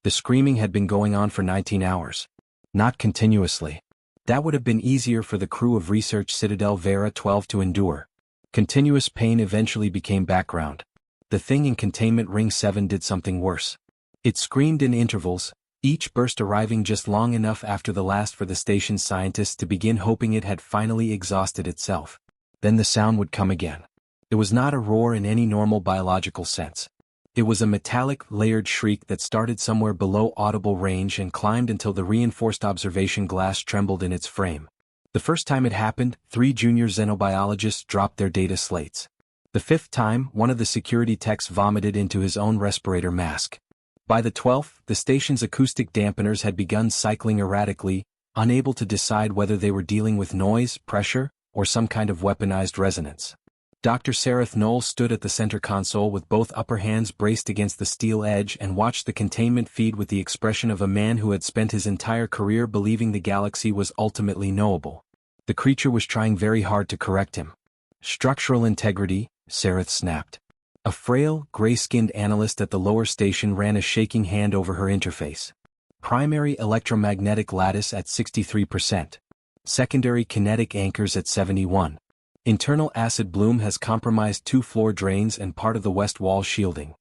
The screaming had been going on for 19 hours. Not continuously. That would have been easier for the crew of Research Citadel Vera 12 to endure. Continuous pain eventually became background. The thing in Containment Ring 7 did something worse. It screamed in intervals, each burst arriving just long enough after the last for the station's scientists to begin hoping it had finally exhausted itself. Then the sound would come again. It was not a roar in any normal biological sense. It was a metallic, layered shriek that started somewhere below audible range and climbed until the reinforced observation glass trembled in its frame. The first time it happened, 3 junior xenobiologists dropped their data slates. The 5th time, one of the security techs vomited into his own respirator mask. By the 12th, the station's acoustic dampeners had begun cycling erratically, unable to decide whether they were dealing with noise, pressure, or some kind of weaponized resonance. Dr. Sareth Knoll stood at the center console with both upper hands braced against the steel edge and watched the containment feed with the expression of a man who had spent his entire career believing the galaxy was ultimately knowable. The creature was trying very hard to correct him. Structural integrity, Sareth snapped. A frail, gray-skinned analyst at the lower station ran a shaking hand over her interface. Primary electromagnetic lattice at 63%. Secondary kinetic anchors at 71%. Internal acid bloom has compromised 2 floor drains and part of the west wall shielding.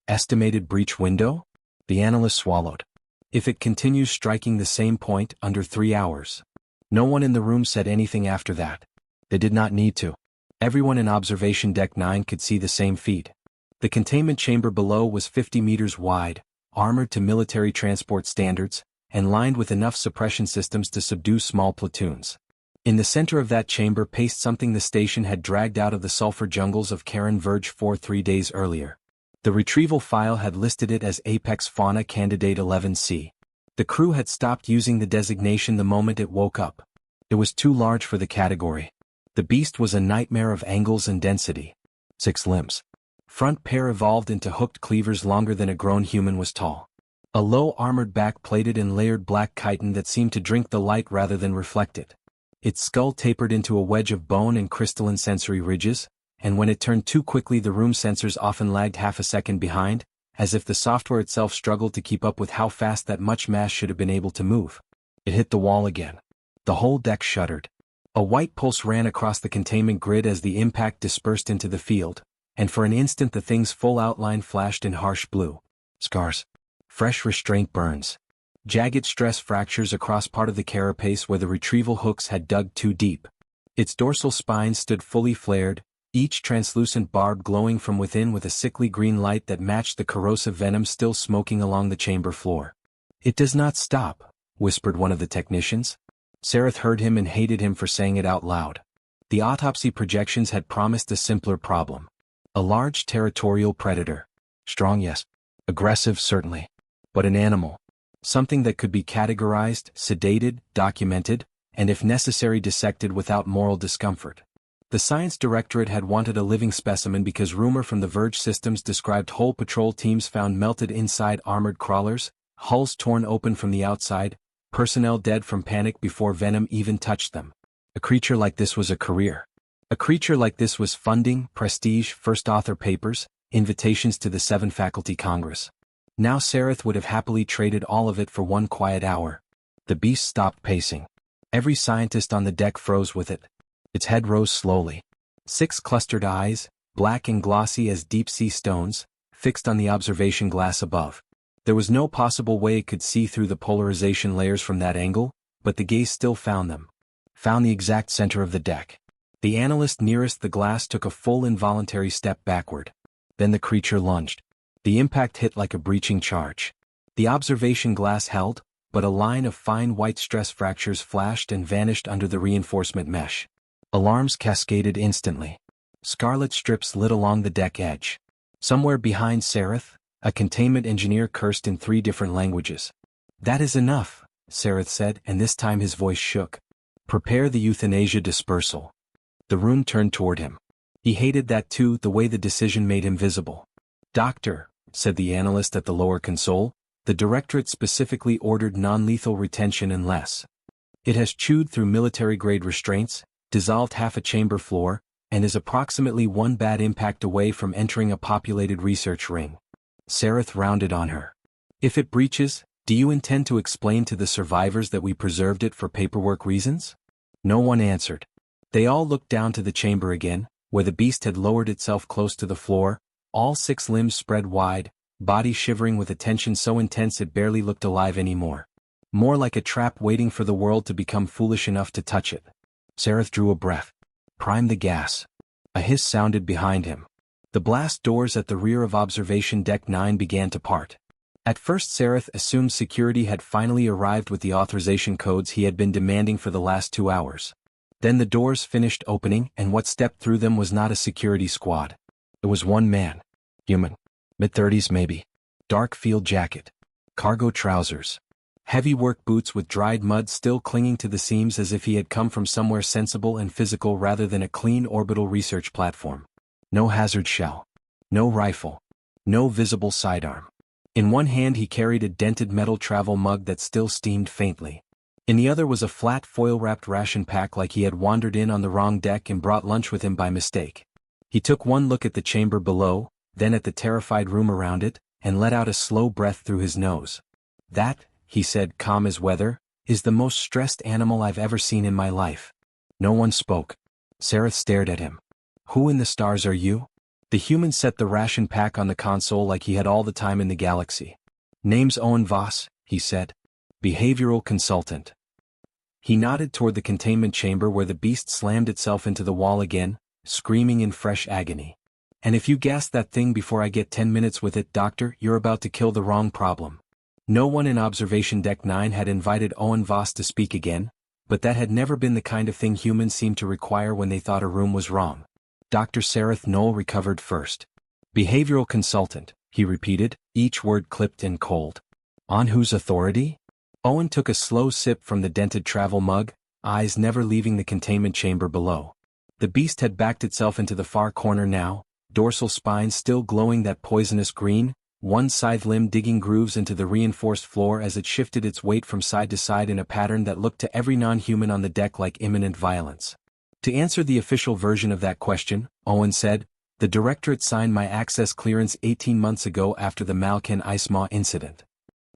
Estimated breach window? The analyst swallowed. If it continues striking the same point under 3 hours. No one in the room said anything after that. They did not need to. Everyone in Observation Deck 9 could see the same feed. The containment chamber below was 50 meters wide, armored to military transport standards, and lined with enough suppression systems to subdue small platoons. In the center of that chamber paced something the station had dragged out of the sulfur jungles of Karen Verge 4 3 days earlier. The retrieval file had listed it as Apex Fauna Candidate 11C. The crew had stopped using the designation the moment it woke up. It was too large for the category. The beast was a nightmare of angles and density. 6 limbs. Front pair evolved into hooked cleavers longer than a grown human was tall. A low armored back plated in layered black chitin that seemed to drink the light rather than reflect it. Its skull tapered into a wedge of bone and crystalline sensory ridges, and when it turned too quickly the room sensors often lagged half a second behind, as if the software itself struggled to keep up with how fast that much mass should have been able to move. It hit the wall again. The whole deck shuddered. A white pulse ran across the containment grid as the impact dispersed into the field, and for an instant the thing's full outline flashed in harsh blue. Scars. Fresh restraint burns. Jagged stress fractures across part of the carapace where the retrieval hooks had dug too deep. Its dorsal spine stood fully flared, each translucent barb glowing from within with a sickly green light that matched the corrosive venom still smoking along the chamber floor. "It does not stop," whispered one of the technicians. Sareth heard him and hated him for saying it out loud. The autopsy projections had promised a simpler problem. A large territorial predator. Strong, yes. Aggressive, certainly. But an animal. Something that could be categorized, sedated, documented, and if necessary dissected without moral discomfort. The science directorate had wanted a living specimen because rumor from the Verge systems described whole patrol teams found melted inside armored crawlers, hulls torn open from the outside, personnel dead from panic before venom even touched them. A creature like this was a career. A creature like this was funding, prestige, first author papers, invitations to the 7 Faculty Congress. Now Sareth would have happily traded all of it for 1 quiet hour. The beast stopped pacing. Every scientist on the deck froze with it. Its head rose slowly. 6 clustered eyes, black and glossy as deep-sea stones, fixed on the observation glass above. There was no possible way it could see through the polarization layers from that angle, but the gaze still found them. Found the exact center of the deck. The analyst nearest the glass took a full involuntary step backward. Then the creature lunged. The impact hit like a breaching charge. The observation glass held, but a line of fine white stress fractures flashed and vanished under the reinforcement mesh. Alarms cascaded instantly. Scarlet strips lit along the deck edge. Somewhere behind Sareth, a containment engineer cursed in 3 different languages. "That is enough," Sareth said, and this time his voice shook. "Prepare the euthanasia dispersal." The room turned toward him. He hated that too, the way the decision made him visible. "Doctor," said the analyst at the lower console, "the directorate specifically ordered non-lethal retention unless it has chewed through military-grade restraints, dissolved half a chamber floor, and is approximately 1 bad impact away from entering a populated research ring." Sareth rounded on her. If it breaches, do you intend to explain to the survivors that we preserved it for paperwork reasons? No one answered. They all looked down to the chamber again, where the beast had lowered itself close to the floor, all 6 limbs spread wide, body shivering with a tension so intense it barely looked alive anymore. More like a trap waiting for the world to become foolish enough to touch it. Sareth drew a breath. Prime the gas. A hiss sounded behind him. The blast doors at the rear of Observation Deck 9 began to part. At first Sareth assumed security had finally arrived with the authorization codes he had been demanding for the last 2 hours. Then the doors finished opening and what stepped through them was not a security squad. It was one man. Human. Mid-30s maybe. Dark field jacket. Cargo trousers. Heavy work boots with dried mud still clinging to the seams as if he had come from somewhere sensible and physical rather than a clean orbital research platform. No hazard shell. No rifle. No visible sidearm. In one hand he carried a dented metal travel mug that still steamed faintly. In the other was a flat foil-wrapped ration pack like he had wandered in on the wrong deck and brought lunch with him by mistake. He took one look at the chamber below, then at the terrified room around it, and let out a slow breath through his nose. That, he said, calm as weather, is the most stressed animal I've ever seen in my life. No one spoke. Sareth stared at him. Who in the stars are you? The human set the ration pack on the console like he had all the time in the galaxy. Name's Owen Voss, he said. Behavioral consultant. He nodded toward the containment chamber where the beast slammed itself into the wall again, screaming in fresh agony. And if you gas that thing before I get 10 minutes with it, Doctor, you're about to kill the wrong problem. No one in Observation Deck 9 had invited Owen Voss to speak again, but that had never been the kind of thing humans seemed to require when they thought a room was wrong. Dr. Sareth Knoll recovered first. Behavioral consultant, he repeated, each word clipped and cold. On whose authority? Owen took a slow sip from the dented travel mug, eyes never leaving the containment chamber below. The beast had backed itself into the far corner now, dorsal spine still glowing that poisonous green, one scythe limb digging grooves into the reinforced floor as it shifted its weight from side to side in a pattern that looked to every non-human on the deck like imminent violence. To answer the official version of that question, Owen said, the Directorate signed my access clearance 18 months ago after the Malkin Icemaw incident.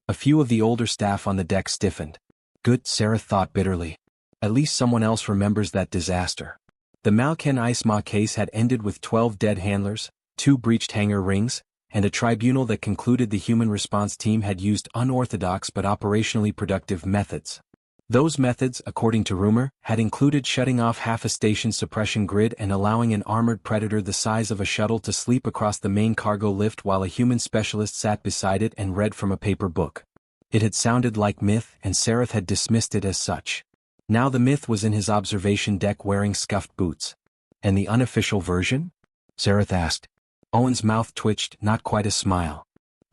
A few of the older staff on the deck stiffened. Good, Sareth thought bitterly. At least someone else remembers that disaster. The Malkin Icemaw case had ended with 12 dead handlers, 2 breached hangar rings, and a tribunal that concluded the human response team had used unorthodox but operationally productive methods. Those methods, according to rumor, had included shutting off half a station's suppression grid and allowing an armored predator the size of a shuttle to sleep across the main cargo lift while a human specialist sat beside it and read from a paper book. It had sounded like myth and Sareth had dismissed it as such. Now the myth was in his observation deck wearing scuffed boots. And the unofficial version? Sareth asked. Owen's mouth twitched, not quite a smile.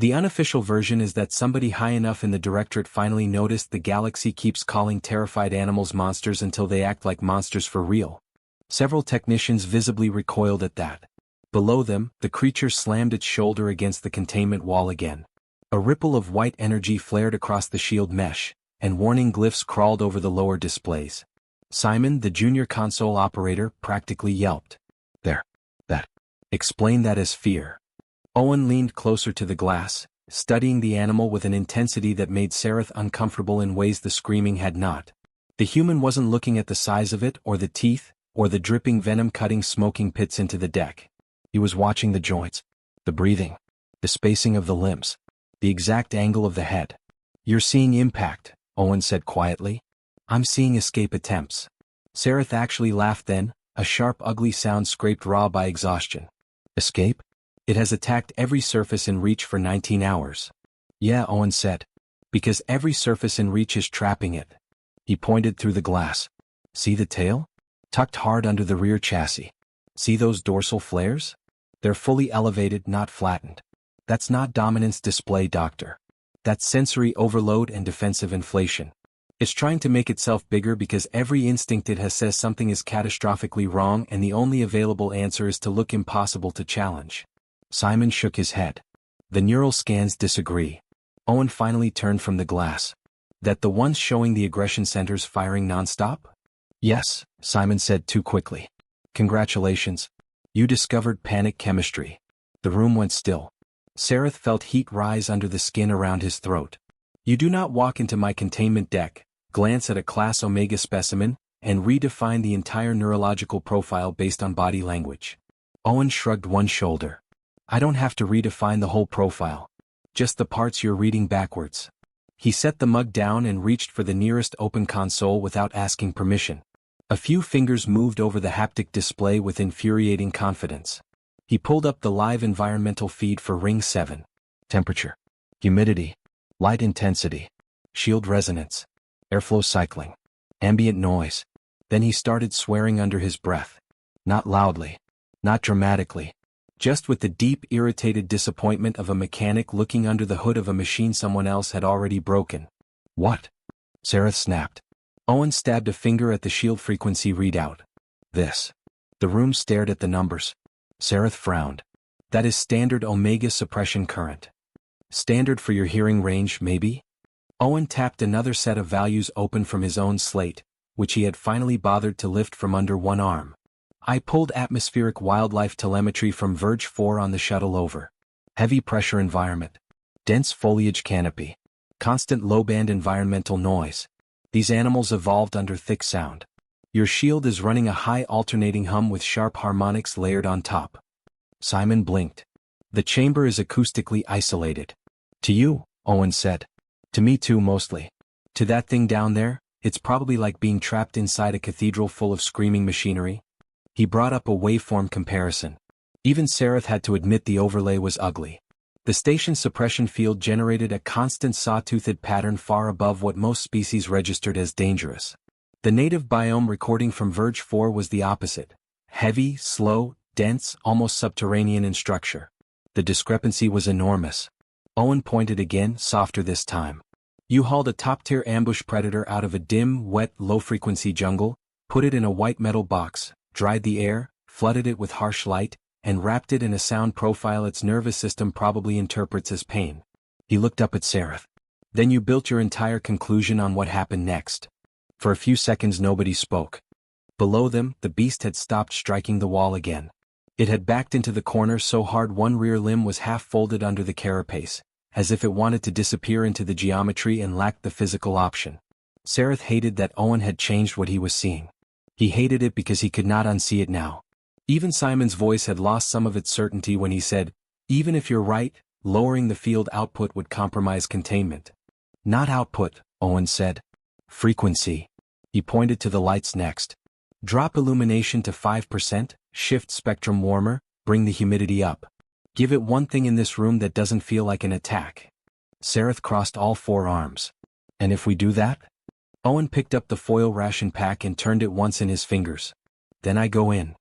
The unofficial version is that somebody high enough in the Directorate finally noticed the galaxy keeps calling terrified animals monsters until they act like monsters for real. Several technicians visibly recoiled at that. Below them, the creature slammed its shoulder against the containment wall again. A ripple of white energy flared across the shield mesh, and warning glyphs crawled over the lower displays. Simon, the junior console operator, practically yelped. There. That. Explain that as fear. Owen leaned closer to the glass, studying the animal with an intensity that made Sareth uncomfortable in ways the screaming had not. The human wasn't looking at the size of it or the teeth, or the dripping venom-cutting smoking pits into the deck. He was watching the joints, the breathing, the spacing of the limbs, the exact angle of the head. You're seeing impact, Owen said quietly. I'm seeing escape attempts. Sareth actually laughed then, a sharp ugly sound scraped raw by exhaustion. Escape? It has attacked every surface in reach for 19 hours. Yeah, Owen said. Because every surface in reach is trapping it. He pointed through the glass. See the tail? Tucked hard under the rear chassis. See those dorsal flares? They're fully elevated, not flattened. That's not dominance display, Doctor. That's sensory overload and defensive inflation. It's trying to make itself bigger because every instinct it has says something is catastrophically wrong and the only available answer is to look impossible to challenge. Simon shook his head. The neural scans disagree. Owen finally turned from the glass. That the ones showing the aggression centers firing nonstop? Yes, Simon said too quickly. Congratulations. You discovered panic chemistry. The room went still. Sareth felt heat rise under the skin around his throat. You do not walk into my containment deck, glance at a Class Omega specimen, and redefine the entire neurological profile based on body language. Owen shrugged one shoulder. I don't have to redefine the whole profile. Just the parts you're reading backwards. He set the mug down and reached for the nearest open console without asking permission. A few fingers moved over the haptic display with infuriating confidence. He pulled up the live environmental feed for Ring 7. Temperature, humidity, light intensity, shield resonance, airflow cycling, ambient noise. Then he started swearing under his breath. Not loudly, not dramatically, just with the deep, irritated disappointment of a mechanic looking under the hood of a machine someone else had already broken. What? Sareth snapped. Owen stabbed a finger at the shield frequency readout. This. The room stared at the numbers. Sareth frowned. That is standard Omega suppression current. Standard for your hearing range, maybe? Owen tapped another set of values open from his own slate, which he had finally bothered to lift from under one arm. I pulled atmospheric wildlife telemetry from Verge 4 on the shuttle over. Heavy pressure environment. Dense foliage canopy. Constant low-band environmental noise. These animals evolved under thick sound. Your shield is running a high alternating hum with sharp harmonics layered on top. Simon blinked. The chamber is acoustically isolated. To you, Owen said. To me too, mostly. To that thing down there, it's probably like being trapped inside a cathedral full of screaming machinery. He brought up a waveform comparison. Even Sareth had to admit the overlay was ugly. The station's suppression field generated a constant saw-toothed pattern far above what most species registered as dangerous. The native biome recording from Verge 4 was the opposite. Heavy, slow, dense, almost subterranean in structure. The discrepancy was enormous. Owen pointed again, softer this time. You hauled a top-tier ambush predator out of a dim, wet, low-frequency jungle, put it in a white metal box, dried the air, flooded it with harsh light, and wrapped it in a sound profile its nervous system probably interprets as pain. He looked up at Sareth. Then you built your entire conclusion on what happened next. For a few seconds nobody spoke. Below them, the beast had stopped striking the wall again. It had backed into the corner so hard one rear limb was half folded under the carapace, as if it wanted to disappear into the geometry and lacked the physical option. Sareth hated that Owen had changed what he was seeing. He hated it because he could not unsee it now. Even Simon's voice had lost some of its certainty when he said, even if you're right, lowering the field output would compromise containment. Not output, Owen said. Frequency. He pointed to the lights next. Drop illumination to 5%, shift spectrum warmer, bring the humidity up. Give it one thing in this room that doesn't feel like an attack. Sareth crossed all four arms. And if we do that? Owen picked up the foil ration pack and turned it once in his fingers. Then I go in.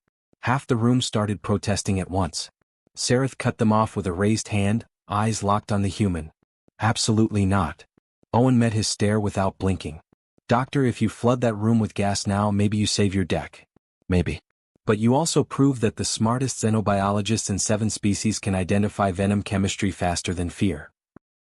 Half the room started protesting at once. Sareth cut them off with a raised hand, eyes locked on the human. Absolutely not. Owen met his stare without blinking. Doctor, if you flood that room with gas now, maybe you save your deck. Maybe. But you also prove that the smartest xenobiologists in 7 species can identify venom chemistry faster than fear.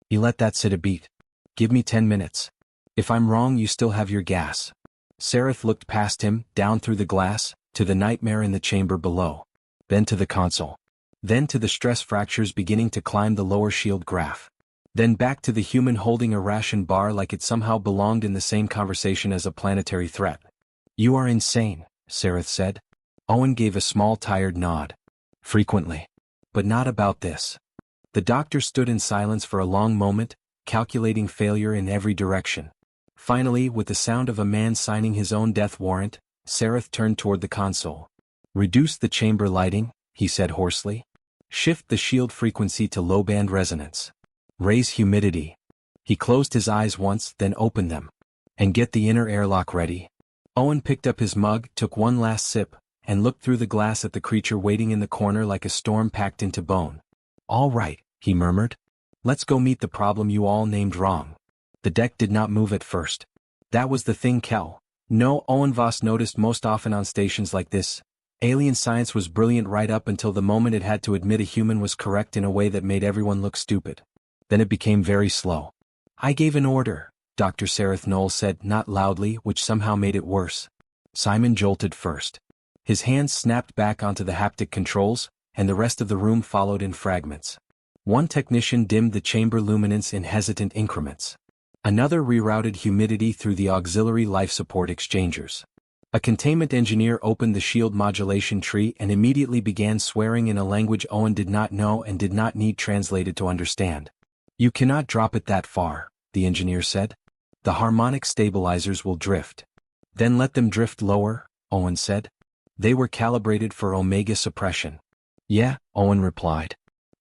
He let that sit a beat. Give me 10 minutes. If I'm wrong, you still have your gas. Sareth looked past him, down through the glass, to the nightmare in the chamber below. Then to the console. Then to the stress fractures beginning to climb the lower shield graph. Then back to the human holding a ration bar like it somehow belonged in the same conversation as a planetary threat. You are insane, Sareth said. Owen gave a small tired nod. Frequently. But not about this. The doctor stood in silence for a long moment, calculating failure in every direction. Finally, with the sound of a man signing his own death warrant, Sareth turned toward the console. Reduce the chamber lighting, he said hoarsely. Shift the shield frequency to low-band resonance. Raise humidity. He closed his eyes once, then opened them. And get the inner airlock ready. Owen picked up his mug, took one last sip, and looked through the glass at the creature waiting in the corner like a storm packed into bone. All right, he murmured. Let's go meet the problem you all named wrong. The deck did not move at first. That was the thing, Kel. No, Owen Voss noticed most often on stations like this. Alien science was brilliant right up until the moment it had to admit a human was correct in a way that made everyone look stupid. Then it became very slow. I gave an order, Dr. Sareth Knoll said, not loudly, which somehow made it worse. Simon jolted first. His hands snapped back onto the haptic controls, and the rest of the room followed in fragments. One technician dimmed the chamber luminance in hesitant increments. Another rerouted humidity through the auxiliary life support exchangers. A containment engineer opened the shield modulation tree and immediately began swearing in a language Owen did not know and did not need translated to understand. "You cannot drop it that far," the engineer said. "The harmonic stabilizers will drift." "Then let them drift lower," Owen said. "They were calibrated for omega suppression." "Yeah," Owen replied.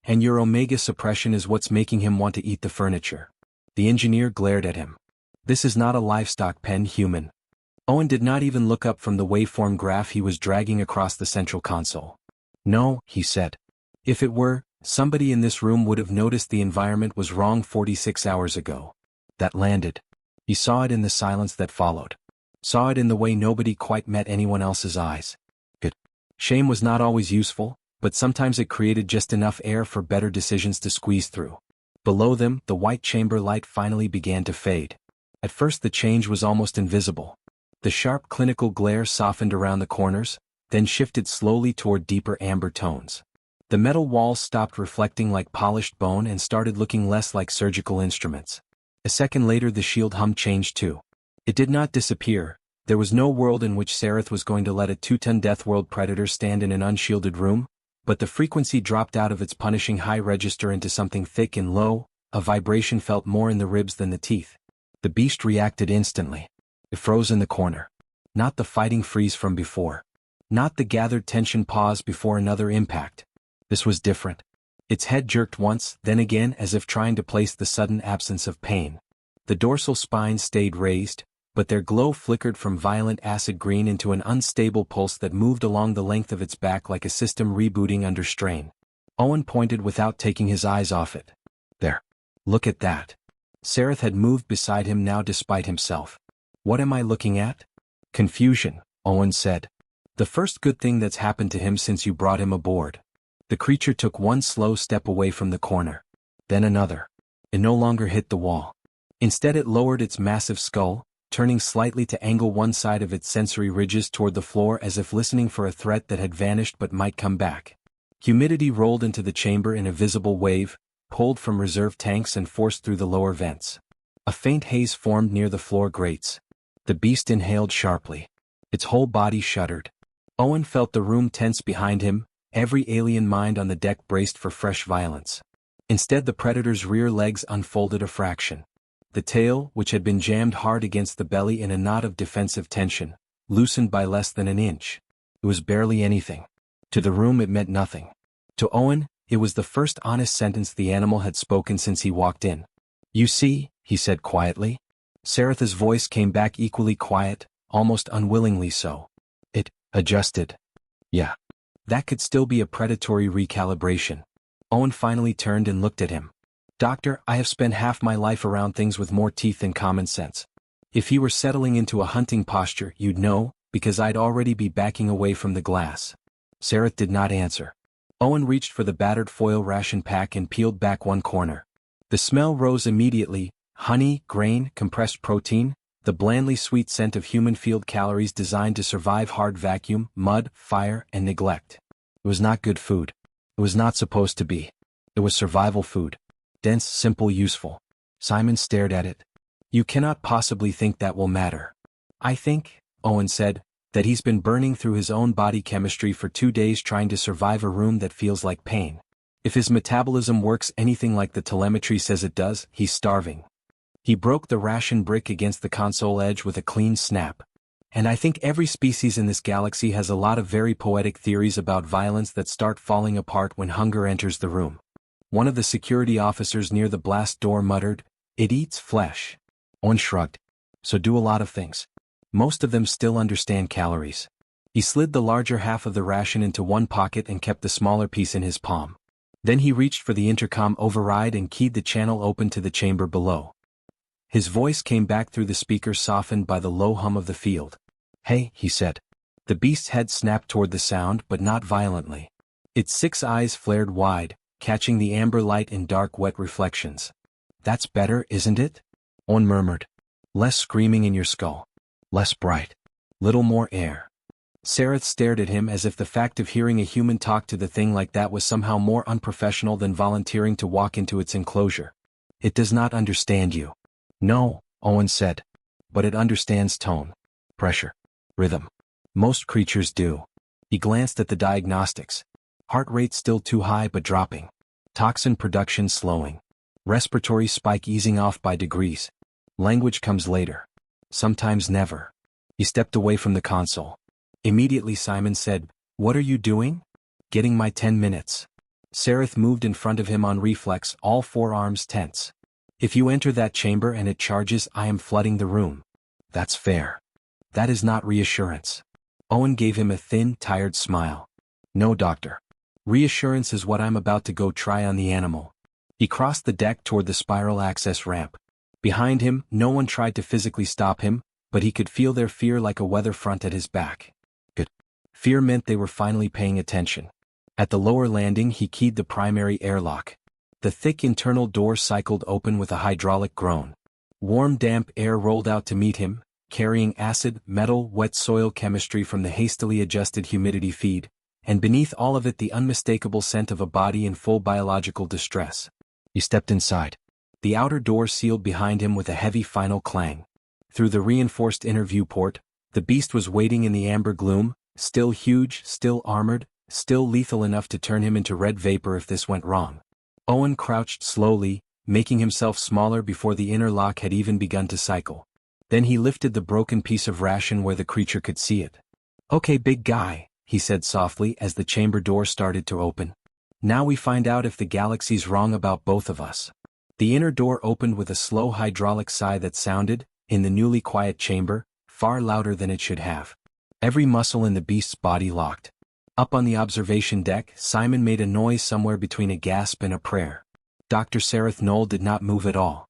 "And your omega suppression is what's making him want to eat the furniture." The engineer glared at him. "This is not a livestock pen, human." Owen did not even look up from the waveform graph he was dragging across the central console. "No," he said. "If it were, somebody in this room would have noticed the environment was wrong 46 hours ago." That landed. He saw it in the silence that followed. Saw it in the way nobody quite met anyone else's eyes. Good. Shame was not always useful, but sometimes it created just enough air for better decisions to squeeze through. Below them, the white chamber light finally began to fade. At first the change was almost invisible. The sharp clinical glare softened around the corners, then shifted slowly toward deeper amber tones. The metal walls stopped reflecting like polished bone and started looking less like surgical instruments. A second later the shield hum changed too. It did not disappear. There was no world in which Sareth was going to let a 2-ton Death World predator stand in an unshielded room, but the frequency dropped out of its punishing high register into something thick and low, a vibration felt more in the ribs than the teeth. The beast reacted instantly. It froze in the corner. Not the fighting freeze from before. Not the gathered tension pause before another impact. This was different. Its head jerked once, then again as if trying to place the sudden absence of pain. The dorsal spine stayed raised, but their glow flickered from violent acid green into an unstable pulse that moved along the length of its back like a system rebooting under strain. Owen pointed without taking his eyes off it. "There. Look at that." Sareth had moved beside him now despite himself. "What am I looking at?" "Confusion," Owen said. "The first good thing that's happened to him since you brought him aboard." The creature took one slow step away from the corner. Then another. It no longer hit the wall. Instead it lowered its massive skull, turning slightly to angle one side of its sensory ridges toward the floor as if listening for a threat that had vanished but might come back. Humidity rolled into the chamber in a visible wave, pulled from reserve tanks and forced through the lower vents. A faint haze formed near the floor grates. The beast inhaled sharply. Its whole body shuddered. Owen felt the room tense behind him, every alien mind on the deck braced for fresh violence. Instead the predator's rear legs unfolded a fraction. The tail, which had been jammed hard against the belly in a knot of defensive tension, loosened by less than an inch. It was barely anything. To the room it meant nothing. To Owen, it was the first honest sentence the animal had spoken since he walked in. "You see," he said quietly. Sareth's voice came back equally quiet, almost unwillingly so. "It adjusted." "Yeah. That could still be a predatory recalibration." Owen finally turned and looked at him. "Doctor, I have spent half my life around things with more teeth than common sense. If he were settling into a hunting posture, you'd know, because I'd already be backing away from the glass." Sareth did not answer. Owen reached for the battered foil ration pack and peeled back one corner. The smell rose immediately: honey, grain, compressed protein, the blandly sweet scent of human field calories designed to survive hard vacuum, mud, fire, and neglect. It was not good food. It was not supposed to be. It was survival food. Dense, simple, useful. Simon stared at it. "You cannot possibly think that will matter." "I think," Owen said, "that he's been burning through his own body chemistry for 2 days trying to survive a room that feels like pain. If his metabolism works anything like the telemetry says it does, he's starving." He broke the ration brick against the console edge with a clean snap. "And I think every species in this galaxy has a lot of very poetic theories about violence that start falling apart when hunger enters the room." One of the security officers near the blast door muttered, "It eats flesh." Owen shrugged. "So do a lot of things. Most of them still understand calories." He slid the larger half of the ration into one pocket and kept the smaller piece in his palm. Then he reached for the intercom override and keyed the channel open to the chamber below. His voice came back through the speaker softened by the low hum of the field. "Hey," he said. The beast's head snapped toward the sound, but not violently. Its 6 eyes flared wide, catching the amber light in dark wet reflections. "That's better, isn't it?" Owen murmured. "Less screaming in your skull. Less bright. Little more air." Sareth stared at him as if the fact of hearing a human talk to the thing like that was somehow more unprofessional than volunteering to walk into its enclosure. It does not understand you. No, Owen said. But it understands tone, pressure, rhythm. Most creatures do. He glanced at the diagnostics. Heart rate still too high but dropping. Toxin production slowing. Respiratory spike easing off by degrees. Language comes later. Sometimes never. He stepped away from the console. Immediately Simon said, "What are you doing?" "Getting my 10 minutes. Sareth moved in front of him on reflex, all forearms tense. "If you enter that chamber and it charges, I am flooding the room." "That's fair." "That is not reassurance." Owen gave him a thin, tired smile. "No, doctor. Reassurance is what I'm about to go try on the animal." He crossed the deck toward the spiral access ramp. Behind him, no one tried to physically stop him, but he could feel their fear like a weather front at his back. Good. Fear meant they were finally paying attention. At the lower landing he keyed the primary airlock. The thick internal door cycled open with a hydraulic groan. Warm damp air rolled out to meet him, carrying acid, metal, wet soil chemistry from the hastily adjusted humidity feed, and beneath all of it the unmistakable scent of a body in full biological distress. He stepped inside. The outer door sealed behind him with a heavy final clang. Through the reinforced inner viewport, the beast was waiting in the amber gloom, still huge, still armored, still lethal enough to turn him into red vapor if this went wrong. Owen crouched slowly, making himself smaller before the inner lock had even begun to cycle. Then he lifted the broken piece of ration where the creature could see it. "Okay, big guy," he said softly as the chamber door started to open. "Now we find out if the galaxy's wrong about both of us." The inner door opened with a slow hydraulic sigh that sounded, in the newly quiet chamber, far louder than it should have. Every muscle in the beast's body locked. Up on the observation deck, Simon made a noise somewhere between a gasp and a prayer. Dr. Sareth Knoll did not move at all.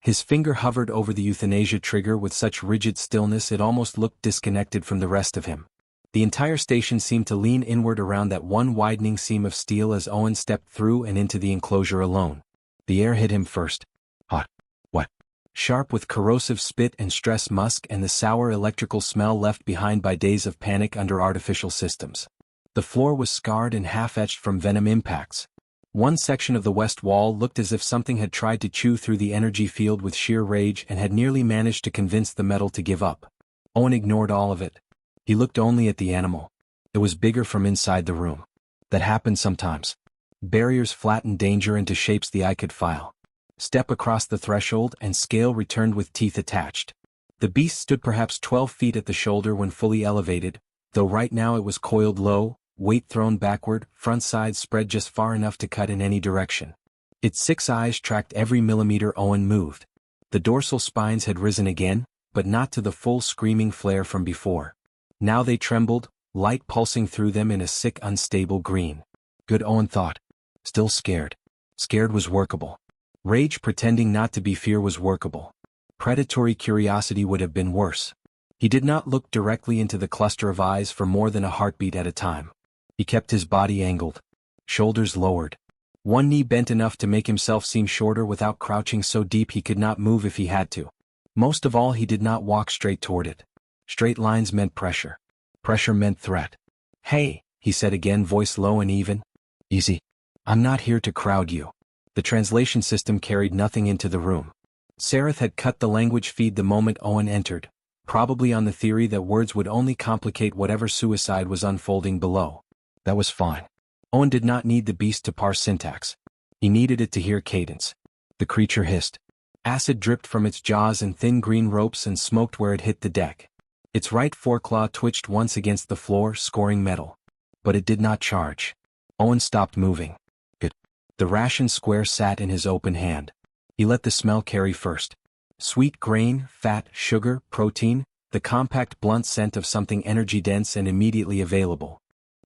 His finger hovered over the euthanasia trigger with such rigid stillness it almost looked disconnected from the rest of him. The entire station seemed to lean inward around that one widening seam of steel as Owen stepped through and into the enclosure alone. The air hit him first. Hot. Wet. Sharp with corrosive spit and stress musk and the sour electrical smell left behind by days of panic under artificial systems. The floor was scarred and half-etched from venom impacts. One section of the west wall looked as if something had tried to chew through the energy field with sheer rage and had nearly managed to convince the metal to give up. Owen ignored all of it. He looked only at the animal. It was bigger from inside the room. That happened sometimes. Barriers flattened danger into shapes the eye could file. Step across the threshold and scale returned with teeth attached. The beast stood perhaps 12 feet at the shoulder when fully elevated, though right now it was coiled low, weight thrown backward, front sides spread just far enough to cut in any direction. Its 6 eyes tracked every millimeter Owen moved. The dorsal spines had risen again, but not to the full screaming flare from before. Now they trembled, light pulsing through them in a sick, unstable green. Good, Owen thought. Still scared. Scared was workable. Rage pretending not to be fear was workable. Predatory curiosity would have been worse. He did not look directly into the cluster of eyes for more than a heartbeat at a time. He kept his body angled. Shoulders lowered. One knee bent enough to make himself seem shorter without crouching so deep he could not move if he had to. Most of all, he did not walk straight toward it. Straight lines meant pressure. Pressure meant threat. "Hey," he said again, voice low and even. "Easy. I'm not here to crowd you." The translation system carried nothing into the room. Sareth had cut the language feed the moment Owen entered, probably on the theory that words would only complicate whatever suicide was unfolding below. That was fine. Owen did not need the beast to parse syntax. He needed it to hear cadence. The creature hissed. Acid dripped from its jaws and thin green ropes and smoked where it hit the deck. Its right foreclaw twitched once against the floor, scoring metal. But it did not charge. Owen stopped moving. Good. The ration square sat in his open hand. He let the smell carry first. Sweet grain, fat, sugar, protein, the compact blunt scent of something energy-dense and immediately available.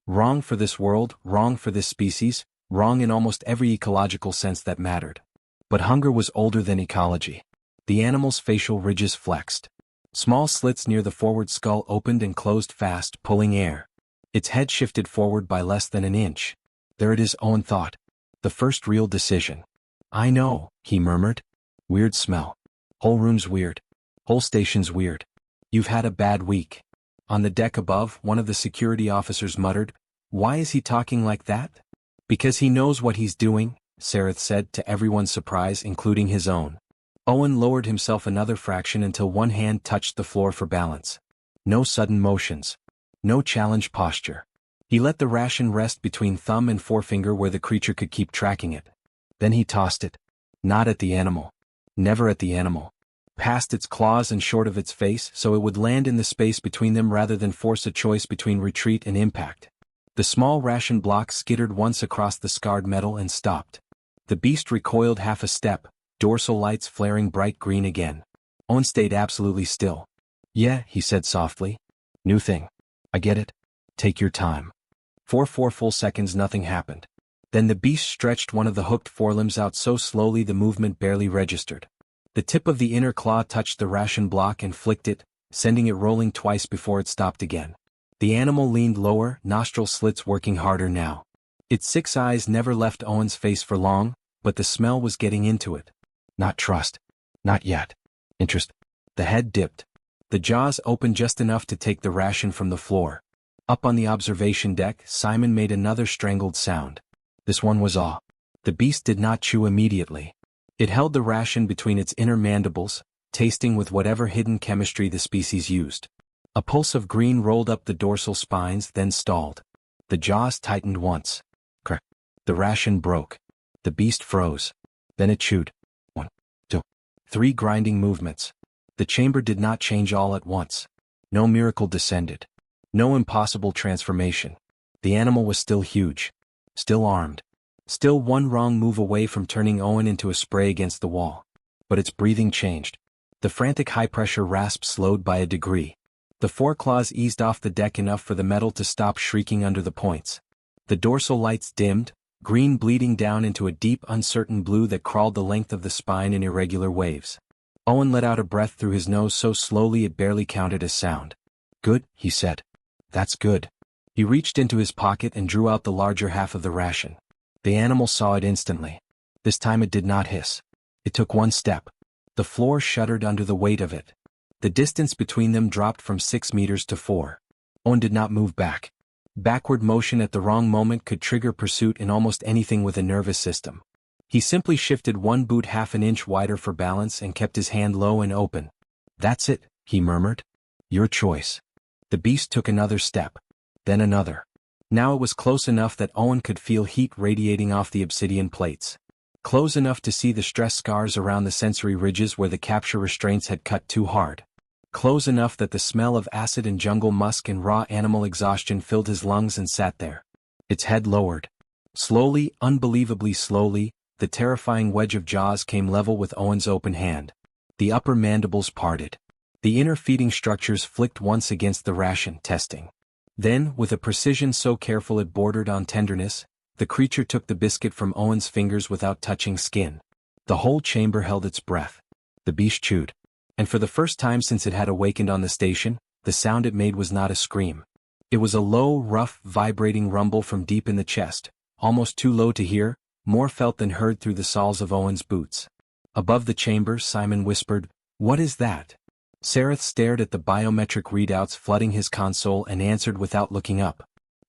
Wrong for this world, wrong for this species, wrong in almost every ecological sense that mattered. But hunger was older than ecology. The animal's facial ridges flexed. Small slits near the forward skull opened and closed fast, pulling air. Its head shifted forward by less than an inch. There it is, Owen thought. The first real decision. "I know," he murmured. "Weird smell. Whole room's weird. Whole station's weird. You've had a bad week." On the deck above, one of the security officers muttered, "Why is he talking like that?" "Because he knows what he's doing," Sareth said, to everyone's surprise, including his own. Owen lowered himself another fraction until one hand touched the floor for balance. No sudden motions. No challenge posture. He let the ration rest between thumb and forefinger where the creature could keep tracking it. Then he tossed it. Not at the animal. Never at the animal. Past its claws and short of its face, so it would land in the space between them rather than force a choice between retreat and impact. The small ration block skittered once across the scarred metal and stopped. The beast recoiled half a step, dorsal lights flaring bright green again. Owen stayed absolutely still. "Yeah," he said softly. "New thing. I get it. Take your time." For 4 full seconds nothing happened. Then the beast stretched one of the hooked forelimbs out so slowly the movement barely registered. The tip of the inner claw touched the ration block and flicked it, sending it rolling twice before it stopped again. The animal leaned lower, nostril slits working harder now. Its 6 eyes never left Owen's face for long, but the smell was getting into it. Not trust. Not yet. Interest. The head dipped. The jaws opened just enough to take the ration from the floor. Up on the observation deck, Simon made another strangled sound. This one was awe. The beast did not chew immediately. It held the ration between its inner mandibles, tasting with whatever hidden chemistry the species used. A pulse of green rolled up the dorsal spines, then stalled. The jaws tightened once. Crack. The ration broke. The beast froze. Then it chewed. 1, 2, 3 grinding movements. The chamber did not change all at once. No miracle descended. No impossible transformation. The animal was still huge. Still armed. Still one wrong move away from turning Owen into a spray against the wall. But its breathing changed. The frantic high-pressure rasp slowed by a degree. The foreclaws eased off the deck enough for the metal to stop shrieking under the points. The dorsal lights dimmed, green bleeding down into a deep, uncertain blue that crawled the length of the spine in irregular waves. Owen let out a breath through his nose so slowly it barely counted as sound. "Good," he said. "That's good." He reached into his pocket and drew out the larger half of the ration. The animal saw it instantly. This time it did not hiss. It took one step. The floor shuddered under the weight of it. The distance between them dropped from 6 meters to 4. Owen did not move back. Backward motion at the wrong moment could trigger pursuit in almost anything with a nervous system. He simply shifted one boot half an inch wider for balance and kept his hand low and open. "That's it," he murmured. "Your choice." The beast took another step. Then another. Now it was close enough that Owen could feel heat radiating off the obsidian plates. Close enough to see the stress scars around the sensory ridges where the capture restraints had cut too hard. Close enough that the smell of acid and jungle musk and raw animal exhaustion filled his lungs and sat there. Its head lowered. Slowly, unbelievably slowly, the terrifying wedge of jaws came level with Owen's open hand. The upper mandibles parted. The inner feeding structures flicked once against the ration, testing. Then, with a precision so careful it bordered on tenderness, the creature took the biscuit from Owen's fingers without touching skin. The whole chamber held its breath. The beast chewed. And for the first time since it had awakened on the station, the sound it made was not a scream. It was a low, rough, vibrating rumble from deep in the chest, almost too low to hear, more felt than heard through the soles of Owen's boots. Above the chamber, Simon whispered, "What is that?" Sareth stared at the biometric readouts flooding his console and answered without looking up.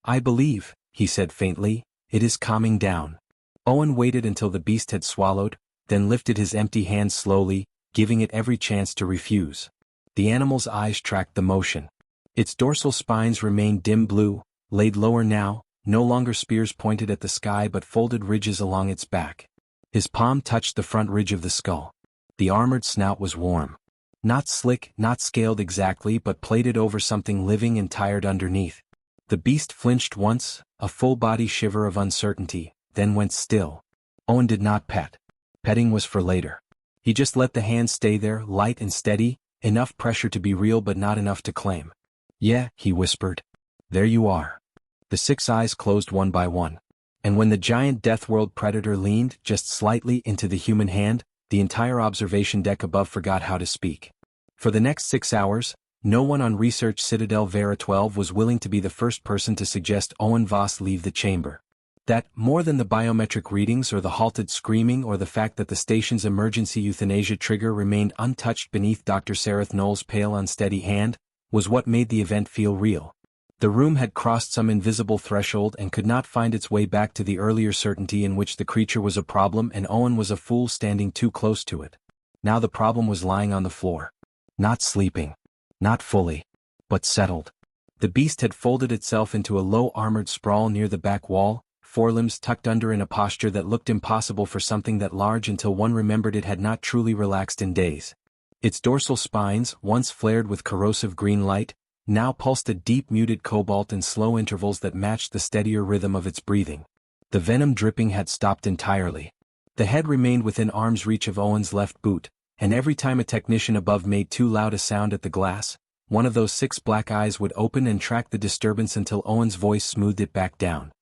"I believe," he said faintly, "it is calming down." Owen waited until the beast had swallowed, then lifted his empty hand slowly, giving it every chance to refuse. The animal's eyes tracked the motion. Its dorsal spines remained dim blue, laid lower now, no longer spears pointed at the sky but folded ridges along its back. His palm touched the front ridge of the skull. The armored snout was warm. Not slick, not scaled exactly, but plated over something living and tired underneath. The beast flinched once, a full body shiver of uncertainty, then went still. Owen did not pet. Petting was for later. He just let the hand stay there, light and steady, enough pressure to be real but not enough to claim. "Yeah," he whispered. "There you are." The 6 eyes closed one by one. And when the giant Deathworld predator leaned, just slightly, into the human hand, the entire observation deck above forgot how to speak. For the next 6 hours, no one on Research Citadel Vera 12 was willing to be the first person to suggest Owen Voss leave the chamber. That, more than the biometric readings or the halted screaming or the fact that the station's emergency euthanasia trigger remained untouched beneath Dr. Sareth Knowles' pale unsteady hand, was what made the event feel real. The room had crossed some invisible threshold and could not find its way back to the earlier certainty in which the creature was a problem and Owen was a fool standing too close to it. Now the problem was lying on the floor. Not sleeping. Not fully. But settled. The beast had folded itself into a low armored sprawl near the back wall, forelimbs tucked under in a posture that looked impossible for something that large until one remembered it had not truly relaxed in days. Its dorsal spines, once flared with corrosive green light, now pulsed a deep muted cobalt in slow intervals that matched the steadier rhythm of its breathing. The venom dripping had stopped entirely. The head remained within arm's reach of Owen's left boot, and every time a technician above made too loud a sound at the glass, one of those 6 black eyes would open and track the disturbance until Owen's voice smoothed it back down.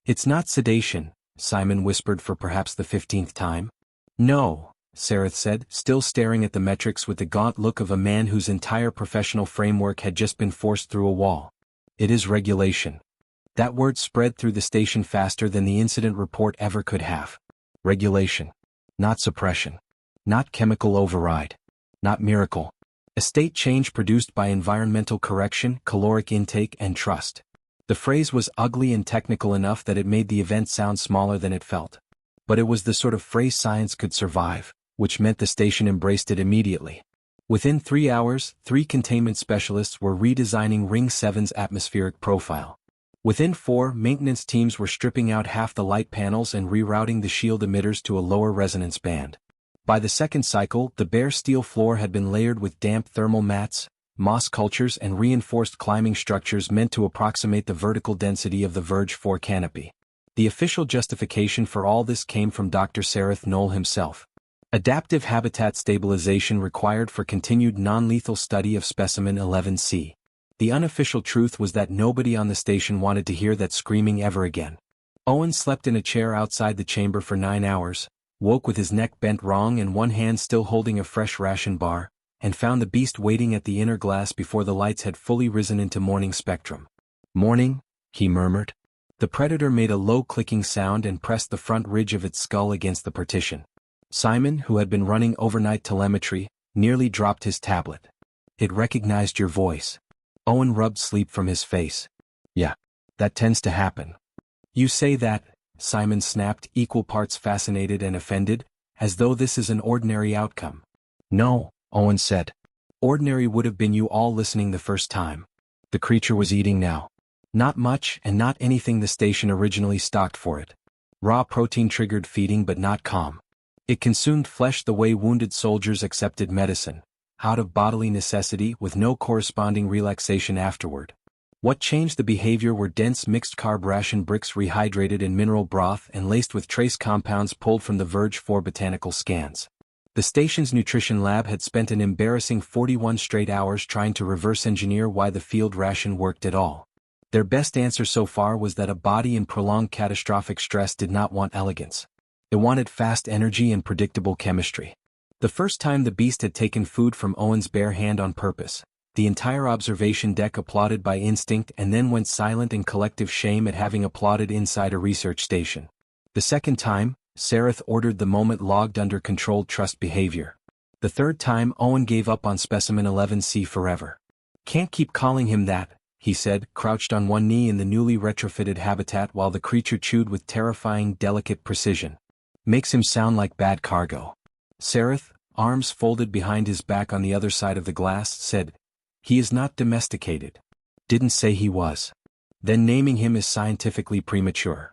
"It's not sedation," Simon whispered for perhaps the 15th time. "No," Sareth said, still staring at the metrics with the gaunt look of a man whose entire professional framework had just been forced through a wall. "It is regulation." That word spread through the station faster than the incident report ever could have. Regulation. Not suppression. Not chemical override. Not miracle. A state change produced by environmental correction, caloric intake, and trust. The phrase was ugly and technical enough that it made the event sound smaller than it felt. But it was the sort of phrase science could survive, which meant the station embraced it immediately. Within 3 hours, 3 containment specialists were redesigning Ring 7's atmospheric profile. Within 4, maintenance teams were stripping out half the light panels and rerouting the shield emitters to a lower resonance band. By the second cycle, the bare steel floor had been layered with damp thermal mats, moss cultures and reinforced climbing structures meant to approximate the vertical density of the Verge 4 canopy. The official justification for all this came from Dr. Sareth Knoll himself. Adaptive habitat stabilization required for continued non-lethal study of specimen 11C. The unofficial truth was that nobody on the station wanted to hear that screaming ever again. Owen slept in a chair outside the chamber for 9 hours, woke with his neck bent wrong and one hand still holding a fresh ration bar, and found the beast waiting at the inner glass before the lights had fully risen into morning spectrum. "Morning," he murmured. The predator made a low clicking sound and pressed the front ridge of its skull against the partition. Simon, who had been running overnight telemetry, nearly dropped his tablet. "It recognized your voice." Owen rubbed sleep from his face. "Yeah. That tends to happen." "You say that," Simon snapped, equal parts fascinated and offended, "as though this is an ordinary outcome." "No," Owen said. "Ordinary would have been you all listening the first time." The creature was eating now. Not much and not anything the station originally stocked for it. Raw protein-triggered feeding but not calm. It consumed flesh the way wounded soldiers accepted medicine, out of bodily necessity with no corresponding relaxation afterward. What changed the behavior were dense mixed-carb ration bricks rehydrated in mineral broth and laced with trace compounds pulled from the Verge 4 botanical scans. The station's nutrition lab had spent an embarrassing 41 straight hours trying to reverse engineer why the field ration worked at all. Their best answer so far was that a body in prolonged catastrophic stress did not want elegance. It wanted fast energy and predictable chemistry. The first time the beast had taken food from Owen's bare hand on purpose, the entire observation deck applauded by instinct and then went silent in collective shame at having applauded inside a research station. The second time, Sareth ordered the moment logged under controlled trust behavior. The third time Owen gave up on specimen 11C forever. "Can't keep calling him that," he said, crouched on one knee in the newly retrofitted habitat while the creature chewed with terrifying delicate precision. "Makes him sound like bad cargo." Sareth, arms folded behind his back on the other side of the glass, said, "He is not domesticated." "Didn't say he was." "Then naming him is scientifically premature."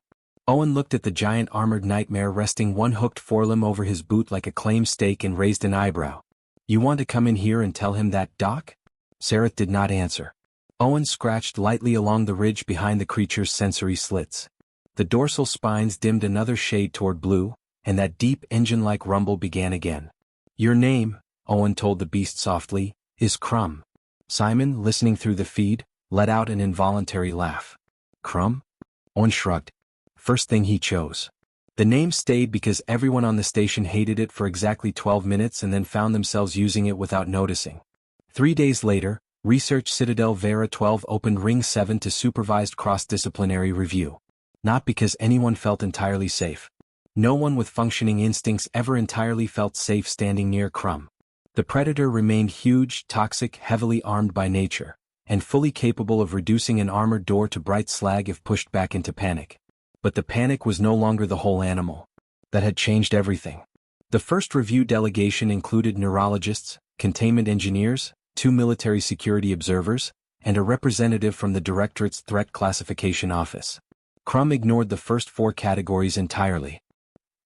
Owen looked at the giant armored nightmare resting one hooked forelimb over his boot like a claim stake and raised an eyebrow. "You want to come in here and tell him that, Doc?" Sareth did not answer. Owen scratched lightly along the ridge behind the creature's sensory slits. The dorsal spines dimmed another shade toward blue, and that deep engine-like rumble began again. "Your name," Owen told the beast softly, "is Crumb." Simon, listening through the feed, let out an involuntary laugh. "Crumb?" Owen shrugged. First thing he chose. The name stayed because everyone on the station hated it for exactly 12 minutes and then found themselves using it without noticing. 3 days later, Research Citadel Vera 12 opened Ring 7 to supervised cross-disciplinary review. Not because anyone felt entirely safe. No one with functioning instincts ever entirely felt safe standing near Crumb. The predator remained huge, toxic, heavily armed by nature, and fully capable of reducing an armored door to bright slag if pushed back into panic. But the panic was no longer the whole animal. That had changed everything. The first review delegation included neurologists, containment engineers, 2 military security observers, and a representative from the Directorate's Threat Classification Office. Crumb ignored the first 4 categories entirely.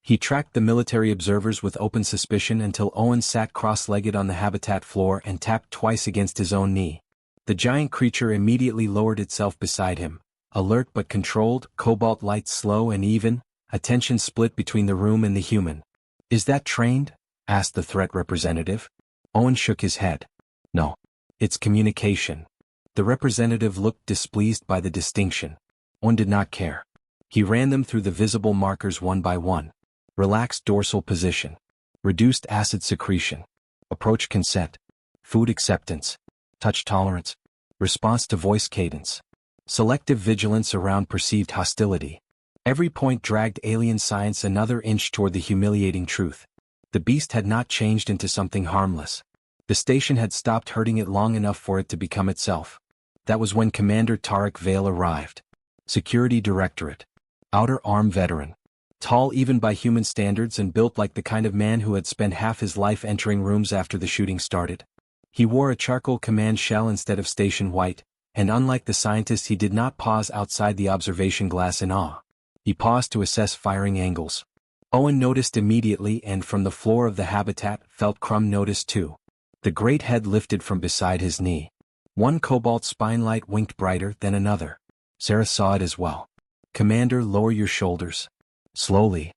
He tracked the military observers with open suspicion until Owen sat cross-legged on the habitat floor and tapped twice against his own knee. The giant creature immediately lowered itself beside him, alert but controlled, cobalt light slow and even, attention split between the room and the human. "Is that trained?" asked the threat representative. Owen shook his head. "No. It's communication." The representative looked displeased by the distinction. Owen did not care. He ran them through the visible markers one by one. Relaxed dorsal position. Reduced acid secretion. Approach consent. Food acceptance. Touch tolerance. Response to voice cadence. Selective vigilance around perceived hostility. Every point dragged alien science another inch toward the humiliating truth. The beast had not changed into something harmless. The station had stopped hurting it long enough for it to become itself. That was when Commander Tarek Vale arrived. Security Directorate. Outer Arm veteran. Tall even by human standards and built like the kind of man who had spent half his life entering rooms after the shooting started. He wore a charcoal command shell instead of station white, and unlike the scientist he did not pause outside the observation glass in awe. He paused to assess firing angles. Owen noticed immediately and from the floor of the habitat felt Crumb noticed too. The great head lifted from beside his knee. One cobalt spine light winked brighter than another. Sarah saw it as well. "Commander, lower your shoulders." Slowly.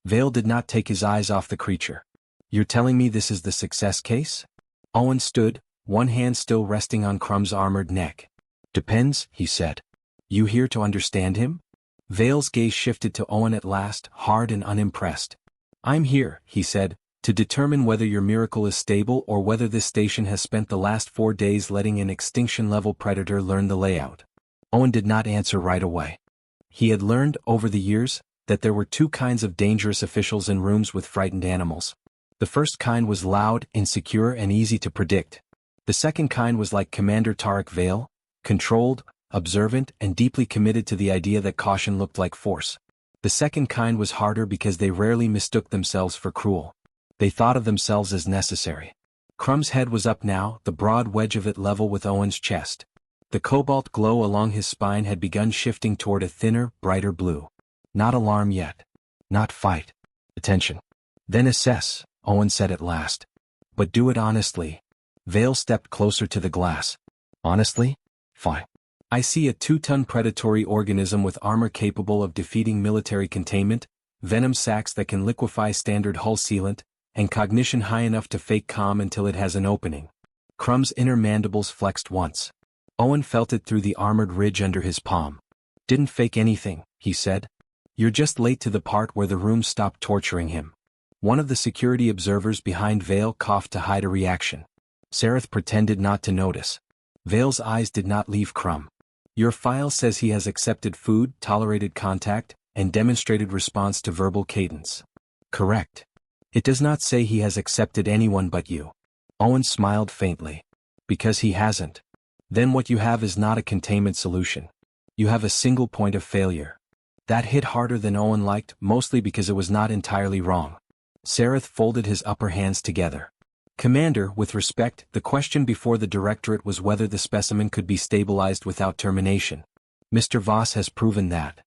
Vale did not take his eyes off the creature. "You're telling me this is the success case?" Owen stood, one hand still resting on Crumb's armored neck. "Depends," he said. "You here to understand him?" Vale's gaze shifted to Owen at last, hard and unimpressed. "I'm here," he said, "to determine whether your miracle is stable or whether this station has spent the last 4 days letting an extinction-level predator learn the layout." Owen did not answer right away. He had learned, over the years, that there were 2 kinds of dangerous officials in rooms with frightened animals. The first kind was loud, insecure and easy to predict. The second kind was like Commander Tarek Vale, controlled, observant and deeply committed to the idea that caution looked like force. The second kind was harder because they rarely mistook themselves for cruel. They thought of themselves as necessary. Crumb's head was up now, the broad wedge of it level with Owen's chest. The cobalt glow along his spine had begun shifting toward a thinner, brighter blue. Not alarm yet. Not fight. Attention. "Then assess," Owen said at last. "But do it honestly." Vale stepped closer to the glass. "Honestly? Fine. I see a 2-ton predatory organism with armor capable of defeating military containment, venom sacs that can liquefy standard hull sealant, and cognition high enough to fake calm until it has an opening." Crumb's inner mandibles flexed once. Owen felt it through the armored ridge under his palm. "Didn't fake anything," he said. "You're just late to the part where the room stopped torturing him." One of the security observers behind Vale coughed to hide a reaction. Sareth pretended not to notice. Vale's eyes did not leave Crumb. "Your file says he has accepted food, tolerated contact, and demonstrated response to verbal cadence." "Correct. It does not say he has accepted anyone but you." Owen smiled faintly. "Because he hasn't. Then what you have is not a containment solution. You have a single point of failure." That hit harder than Owen liked, mostly because it was not entirely wrong. Sareth folded his upper hands together. "Commander, with respect, the question before the Directorate was whether the specimen could be stabilized without termination. Mr. Voss has proven that."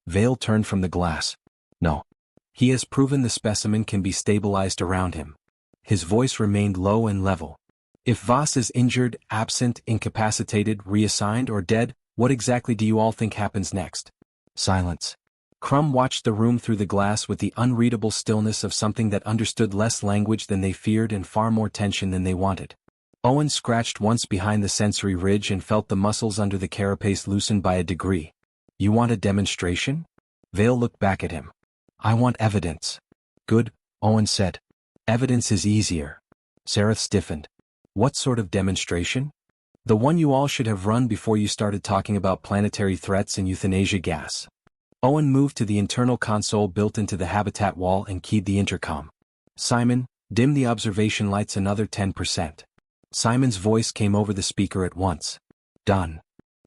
Vale turned from the glass. "No. He has proven the specimen can be stabilized around him." His voice remained low and level. "If Voss is injured, absent, incapacitated, reassigned or dead, what exactly do you all think happens next?" Silence. Crumb watched the room through the glass with the unreadable stillness of something that understood less language than they feared and far more tension than they wanted. Owen scratched once behind the sensory ridge and felt the muscles under the carapace loosen by a degree. "You want a demonstration?" Vale looked back at him. "I want evidence." "Good," Owen said. "Evidence is easier." Sareth stiffened. "What sort of demonstration?" "The one you all should have run before you started talking about planetary threats and euthanasia gas." Owen moved to the internal console built into the habitat wall and keyed the intercom. "Simon, dim the observation lights another 10%. Simon's voice came over the speaker at once. Done.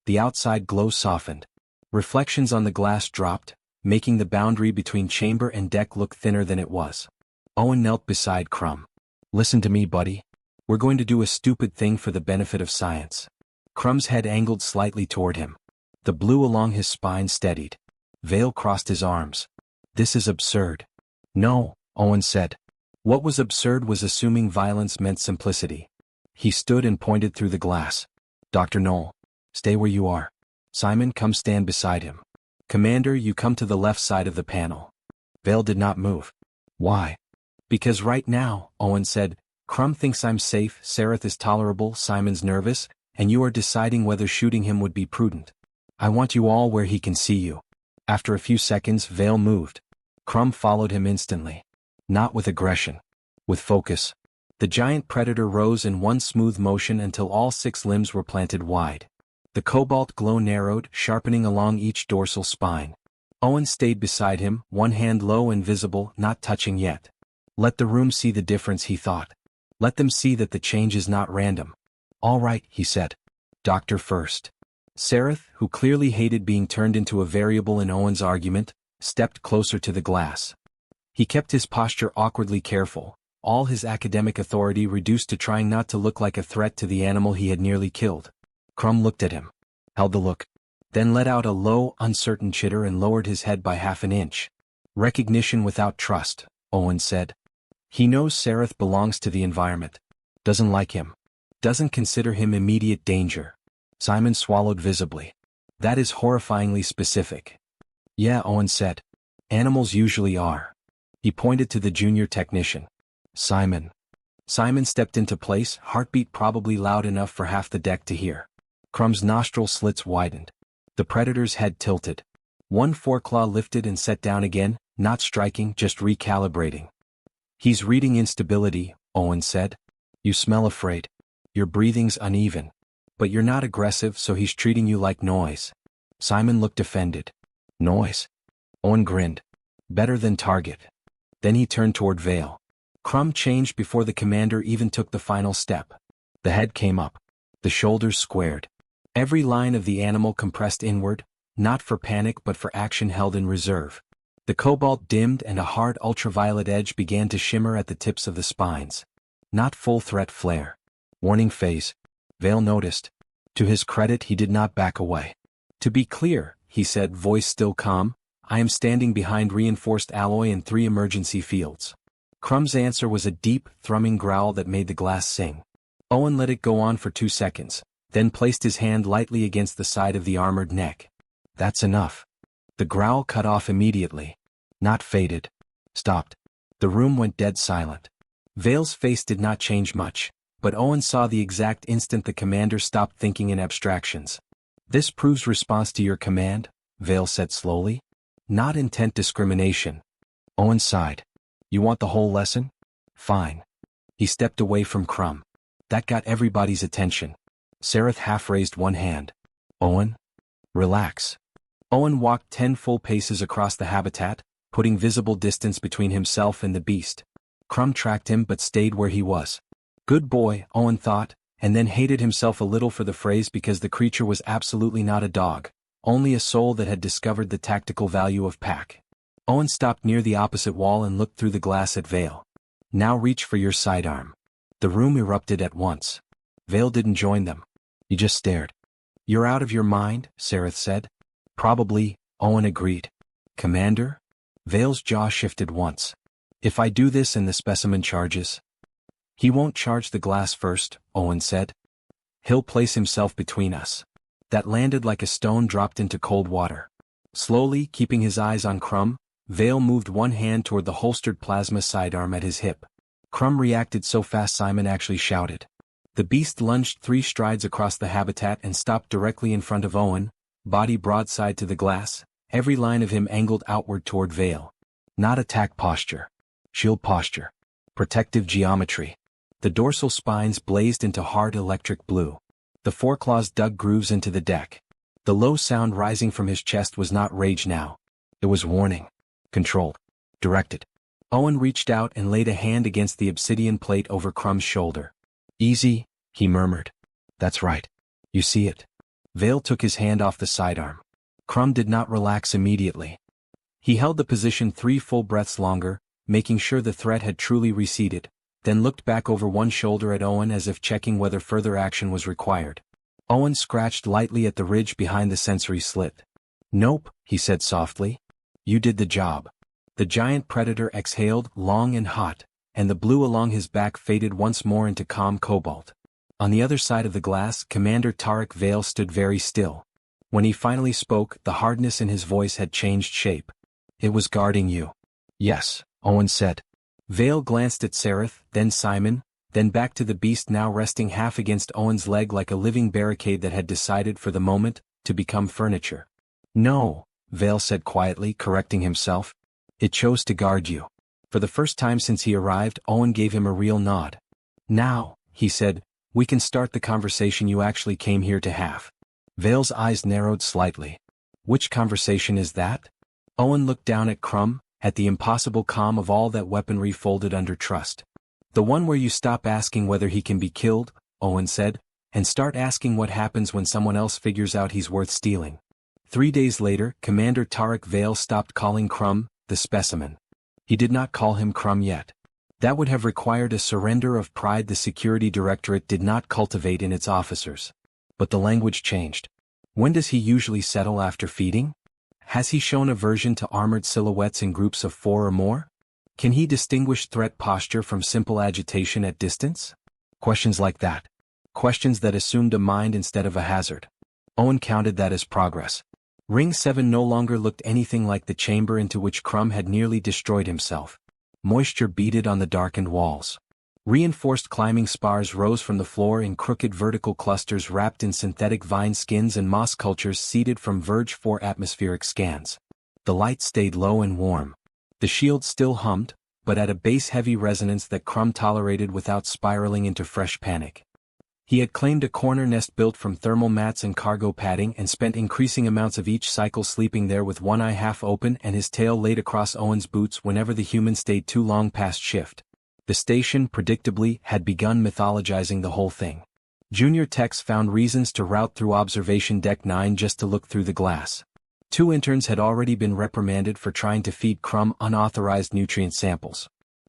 The outside glow softened. Reflections on the glass dropped, making the boundary between chamber and deck look thinner than it was. Owen knelt beside Crumb. Listen to me, buddy. We're going to do a stupid thing for the benefit of science. Crumb's head angled slightly toward him. The blue along his spine steadied. Vale crossed his arms. This is absurd. No, Owen said. What was absurd was assuming violence meant simplicity. He stood and pointed through the glass. Dr. Knoll, stay where you are. Simon, come stand beside him. Commander, you come to the left side of the panel. Vale did not move. Why? Because right now, Owen said, Crumb thinks I'm safe, Sereth is tolerable, Simon's nervous, and you are deciding whether shooting him would be prudent. I want you all where he can see you. After a few seconds, Vale moved. Crumb followed him instantly. Not with aggression. With focus. The giant predator rose in one smooth motion until all 6 limbs were planted wide. The cobalt glow narrowed, sharpening along each dorsal spine. Owen stayed beside him, one hand low and visible, not touching yet. Let the room see the difference, he thought. Let them see that the change is not random. All right, he said. Doctor first. Sereth, who clearly hated being turned into a variable in Owen's argument, stepped closer to the glass. He kept his posture awkwardly careful, all his academic authority reduced to trying not to look like a threat to the animal he had nearly killed. Crumb looked at him, held the look, then let out a low, uncertain chitter and lowered his head by half an inch. Recognition without trust, Owen said. He knows Sereth belongs to the environment. Doesn't like him. Doesn't consider him immediate danger. Simon swallowed visibly. That is horrifyingly specific. Yeah, Owen said. Animals usually are. He pointed to the junior technician. Simon. Simon stepped into place, heartbeat probably loud enough for half the deck to hear. Crumb's nostril slits widened. The predator's head tilted. One foreclaw lifted and set down again, not striking, just recalibrating. He's reading instability, Owen said. You smell afraid. Your breathing's uneven. But you're not aggressive, so he's treating you like noise. Simon looked offended. Noise? Owen grinned. Better than target. Then he turned toward Vale. Crumb changed before the commander even took the final step. The head came up. The shoulders squared. Every line of the animal compressed inward, not for panic but for action held in reserve. The cobalt dimmed and a hard ultraviolet edge began to shimmer at the tips of the spines. Not full threat flare. Warning phase. Vale noticed. To his credit, he did not back away. To be clear, he said, voice still calm, I am standing behind reinforced alloy and 3 emergency fields. Crumb's answer was a deep, thrumming growl that made the glass sing. Owen let it go on for 2 seconds, then placed his hand lightly against the side of the armored neck. That's enough. The growl cut off immediately. Not faded. Stopped. The room went dead silent. Vale's face did not change much, but Owen saw the exact instant the commander stopped thinking in abstractions. This proves response to your command, Vale said slowly. Not intent discrimination. Owen sighed. You want the whole lesson? Fine. He stepped away from Crumb. That got everybody's attention. Sereth half raised one hand. Owen? Relax. Owen walked 10 full paces across the habitat, putting visible distance between himself and the beast. Crumb tracked him but stayed where he was. Good boy, Owen thought, and then hated himself a little for the phrase because the creature was absolutely not a dog, only a soul that had discovered the tactical value of pack. Owen stopped near the opposite wall and looked through the glass at Vale. Now reach for your sidearm. The room erupted at once. Vale didn't join them. He just stared. You're out of your mind, Sereth said. Probably, Owen agreed. Commander? Vale's jaw shifted once. If I do this and the specimen charges? He won't charge the glass first, Owen said. He'll place himself between us. That landed like a stone dropped into cold water. Slowly, keeping his eyes on Crumb, Vale moved one hand toward the holstered plasma sidearm at his hip. Crumb reacted so fast Simon actually shouted. The beast lunged 3 strides across the habitat and stopped directly in front of Owen, body broadside to the glass, every line of him angled outward toward Vale. Not attack posture. Shield posture. Protective geometry. The dorsal spines blazed into hard electric blue. The foreclaws dug grooves into the deck. The low sound rising from his chest was not rage now. It was warning. Controlled. Directed. Owen reached out and laid a hand against the obsidian plate over Crumb's shoulder. Easy, he murmured. That's right. You see it. Vale took his hand off the sidearm. Crumb did not relax immediately. He held the position 3 full breaths longer, making sure the threat had truly receded, then looked back over one shoulder at Owen as if checking whether further action was required. Owen scratched lightly at the ridge behind the sensory slit. "Nope," he said softly. "You did the job." The giant predator exhaled, long and hot, and the blue along his back faded once more into calm cobalt. On the other side of the glass, Commander Tarek Vale stood very still. When he finally spoke, the hardness in his voice had changed shape. "It was guarding you." "Yes," Owen said. Vale glanced at Sereth, then Simon, then back to the beast now resting half against Owen's leg like a living barricade that had decided for the moment to become furniture. "No," Vale said quietly, correcting himself. "It chose to guard you." For the first time since he arrived, Owen gave him a real nod. "Now," he said, "we can start the conversation you actually came here to have." Vale's eyes narrowed slightly. "Which conversation is that?" Owen looked down at Crumb, at the impossible calm of all that weaponry folded under trust. "The one where you stop asking whether he can be killed," Owen said, "and start asking what happens when someone else figures out he's worth stealing." 3 days later, Commander Tarek Vale stopped calling Crumb the specimen. He did not call him Crumb yet. That would have required a surrender of pride the Security Directorate did not cultivate in its officers. But the language changed. When does he usually settle after feeding? Has he shown aversion to armored silhouettes in groups of 4 or more? Can he distinguish threat posture from simple agitation at distance? Questions like that. Questions that assumed a mind instead of a hazard. Owen counted that as progress. Ring 7 no longer looked anything like the chamber into which Crumb had nearly destroyed himself. Moisture beaded on the darkened walls. Reinforced climbing spars rose from the floor in crooked vertical clusters wrapped in synthetic vine skins and moss cultures seeded from Verge 4 atmospheric scans. The light stayed low and warm. The shield still hummed, but at a bass-heavy resonance that Crumb tolerated without spiraling into fresh panic. He had claimed a corner nest built from thermal mats and cargo padding and spent increasing amounts of each cycle sleeping there with one eye half open and his tail laid across Owen's boots whenever the human stayed too long past shift. The station, predictably, had begun mythologizing the whole thing. Junior techs found reasons to route through Observation Deck 9 just to look through the glass. 2 interns had already been reprimanded for trying to feed Crumb unauthorized nutrient samples.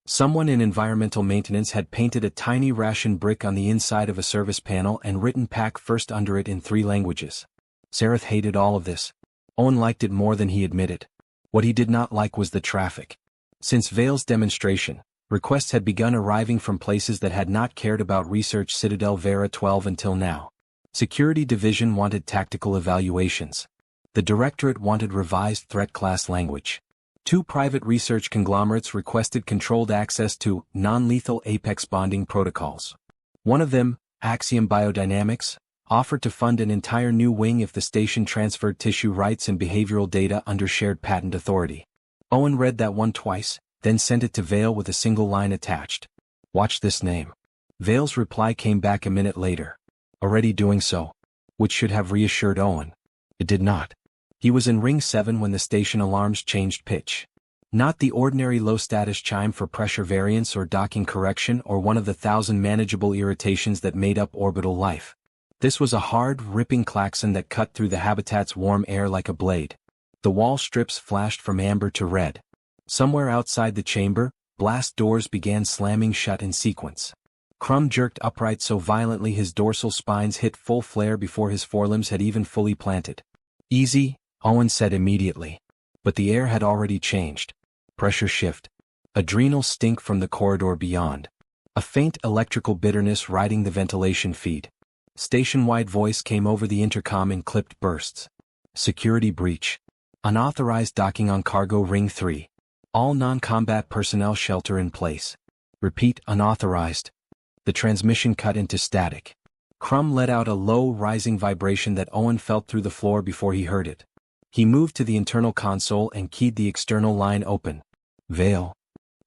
Someone in environmental maintenance had painted a tiny ration brick on the inside of a service panel and written "Pack First" under it in 3 languages. Sereth hated all of this. Owen liked it more than he admitted. What he did not like was the traffic. Since Vale's demonstration, requests had begun arriving from places that had not cared about Research Citadel Vera 12 until now. Security Division wanted tactical evaluations. The Directorate wanted revised threat class language. 2 private research conglomerates requested controlled access to non-lethal apex bonding protocols. One of them, Axiom Biodynamics, offered to fund an entire new wing if the station transferred tissue rights and behavioral data under shared patent authority. Owen read that one twice, then sent it to Vale with a single line attached. "Watch this name." Vale's reply came back a minute later. "Already doing so." Which should have reassured Owen. It did not. He was in Ring 7 when the station alarms changed pitch. Not the ordinary low-status chime for pressure variance or docking correction or one of the 1,000 manageable irritations that made up orbital life. This was a hard, ripping klaxon that cut through the habitat's warm air like a blade. The wall strips flashed from amber to red. Somewhere outside the chamber, blast doors began slamming shut in sequence. Crumb jerked upright so violently his dorsal spines hit full flare before his forelimbs had even fully planted. "Easy," Owen said immediately. But the air had already changed. Pressure shift. Adrenal stink from the corridor beyond. A faint electrical bitterness riding the ventilation feed. Station-wide voice came over the intercom in clipped bursts. "Security breach. Unauthorized docking on cargo Ring 3. All non-combat personnel shelter in place. Repeat, unauthorized." The transmission cut into static. Crumb let out a low, rising vibration that Owen felt through the floor before he heard it. He moved to the internal console and keyed the external line open. "Vale."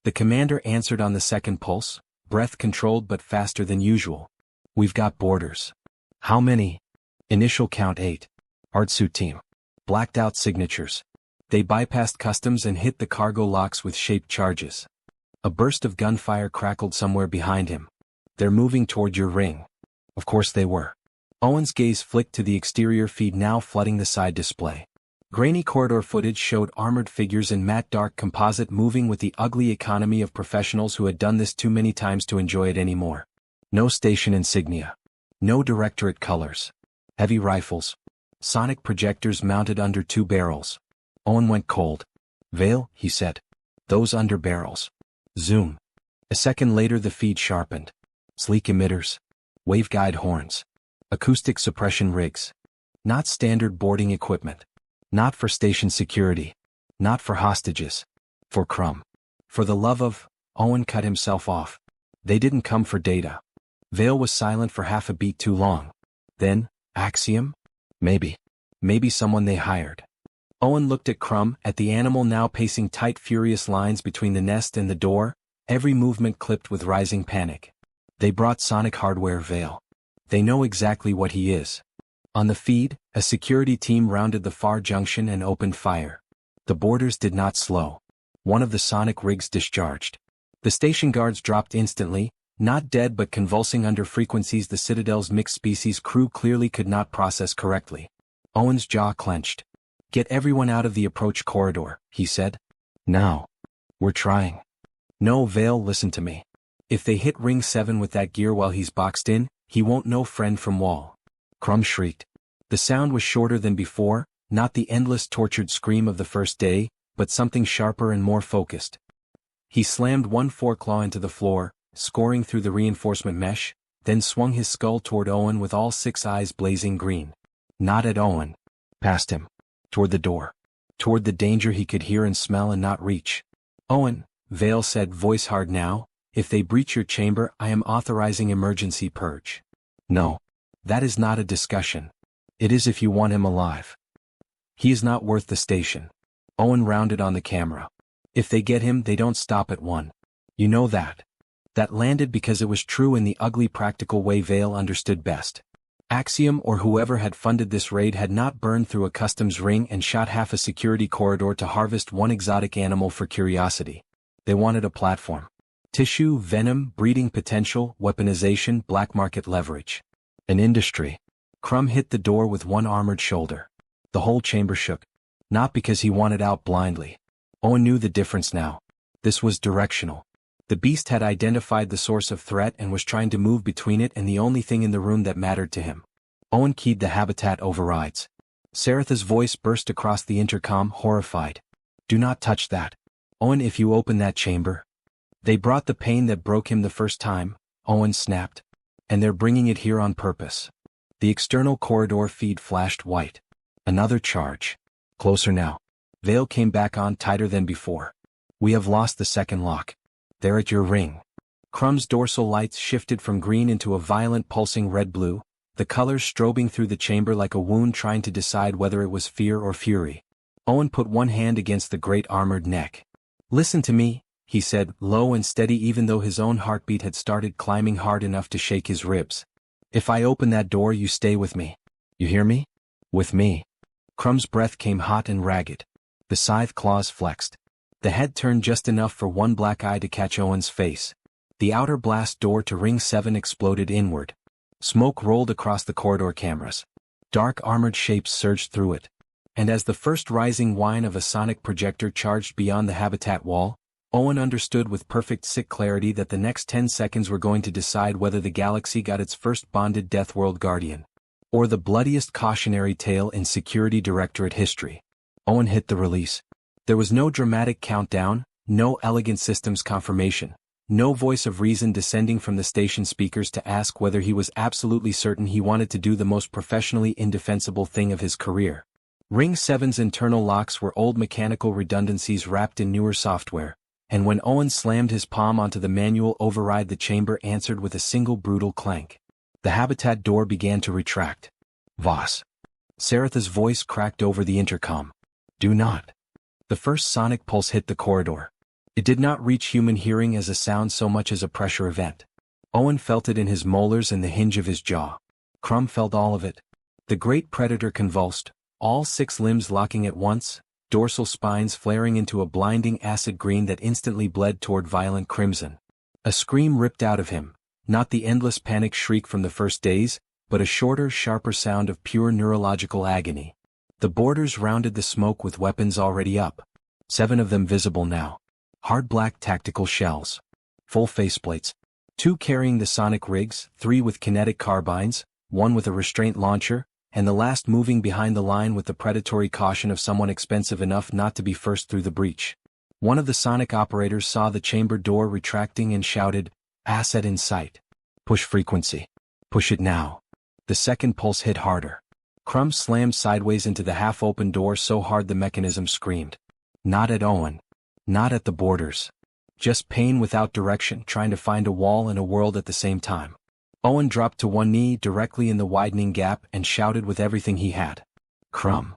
The commander answered on the second pulse, breath controlled but faster than usual. "We've got boarders." "How many?" "Initial count 8. Artsuit team. Blacked out signatures. They bypassed customs and hit the cargo locks with shaped charges." A burst of gunfire crackled somewhere behind him. "They're moving toward your ring." Of course they were. Owen's gaze flicked to the exterior feed now flooding the side display. Grainy corridor footage showed armored figures in matte dark composite moving with the ugly economy of professionals who had done this too many times to enjoy it anymore. No station insignia. No directorate colors. Heavy rifles. Sonic projectors mounted under 2 barrels. Owen went cold. "Vale," he said. "Those under barrels." Zoom. A second later the feed sharpened. Sleek emitters. Waveguide horns. Acoustic suppression rigs. Not standard boarding equipment. Not for station security. Not for hostages. For Crumb. For the love of, Owen cut himself off. They didn't come for data. Vale was silent for half a beat too long. Then, Axiom? Maybe. Maybe someone they hired. Owen looked at Crumb, at the animal now pacing tight furious lines between the nest and the door, every movement clipped with rising panic. They brought Sonic hardware Vale. They know exactly what he is. On the feed, a security team rounded the far junction and opened fire. The boarders did not slow. One of the Sonic rigs discharged. The station guards dropped instantly, not dead but convulsing under frequencies the Citadel's mixed-species crew clearly could not process correctly. Owen's jaw clenched. "Get everyone out of the approach corridor," he said. "Now. We're trying." "No, Vale, listen to me. If they hit Ring 7 with that gear while he's boxed in, he won't know friend from wall." Crumb shrieked. The sound was shorter than before, not the endless tortured scream of the first day, but something sharper and more focused. He slammed one foreclaw into the floor, scoring through the reinforcement mesh, then swung his skull toward Owen with all 6 eyes blazing green. Not at Owen. Past him. Toward the door. Toward the danger he could hear and smell and not reach. "Owen," Vale said, voice hard now, "if they breach your chamber, I am authorizing emergency purge." "No. That is not a discussion. It is if you want him alive. He is not worth the station." Owen rounded on the camera. "If they get him, they don't stop at 1. You know that." That landed because it was true in the ugly practical way Vale understood best. Axiom or whoever had funded this raid had not burned through a customs ring and shot half a security corridor to harvest one exotic animal for curiosity. They wanted a platform. Tissue, venom, breeding potential, weaponization, black market leverage. An industry. Crumb hit the door with one armored shoulder. The whole chamber shook. Not because he wanted out blindly. Owen knew the difference now. This was directional. The beast had identified the source of threat and was trying to move between it and the only thing in the room that mattered to him. Owen keyed the habitat overrides. Saratha's voice burst across the intercom, horrified. "Do not touch that. Owen, if you open that chamber." "They brought the pain that broke him the first time," Owen snapped. "And they're bringing it here on purpose." The external corridor feed flashed white. Another charge. Closer now. Vale came back on tighter than before. "We have lost the second lock. They're at your ring." Crumb's dorsal lights shifted from green into a violent pulsing red-blue, the colors strobing through the chamber like a wound trying to decide whether it was fear or fury. Owen put one hand against the great armored neck. "Listen to me," he said, low and steady even though his own heartbeat had started climbing hard enough to shake his ribs. "If I open that door, you stay with me. You hear me? With me." Crumb's breath came hot and ragged. The scythe claws flexed. The head turned just enough for one black eye to catch Owen's face. The outer blast door to Ring 7 exploded inward. Smoke rolled across the corridor cameras. Dark armored shapes surged through it. And as the first rising whine of a sonic projector charged beyond the habitat wall, Owen understood with perfect sick clarity that the next 10 seconds were going to decide whether the galaxy got its first bonded Death World Guardian. Or the bloodiest cautionary tale in Security Directorate history. Owen hit the release. There was no dramatic countdown, no elegant systems confirmation, no voice of reason descending from the station speakers to ask whether he was absolutely certain he wanted to do the most professionally indefensible thing of his career. Ring 7's internal locks were old mechanical redundancies wrapped in newer software, and when Owen slammed his palm onto the manual override, the chamber answered with a single brutal clank. The habitat door began to retract. "Voss." Saratha's voice cracked over the intercom. "Do not." The first sonic pulse hit the corridor. It did not reach human hearing as a sound so much as a pressure event. Owen felt it in his molars and the hinge of his jaw. Crumb felt all of it. The great predator convulsed, all 6 limbs locking at once, dorsal spines flaring into a blinding acid green that instantly bled toward violent crimson. A scream ripped out of him, not the endless panic shriek from the first days, but a shorter, sharper sound of pure neurological agony. The boarders rounded the smoke with weapons already up. 7 of them visible now. Hard black tactical shells. Full faceplates. 2 carrying the sonic rigs, 3 with kinetic carbines, 1 with a restraint launcher, and the last moving behind the line with the predatory caution of someone expensive enough not to be first through the breach. One of the sonic operators saw the chamber door retracting and shouted, "Asset in sight. Push frequency. Push it now." The second pulse hit harder. Crumb slammed sideways into the half-open door so hard the mechanism screamed. Not at Owen. Not at the boarders. Just pain without direction, trying to find a wall and a world at the same time. Owen dropped to one knee directly in the widening gap and shouted with everything he had. Crumb.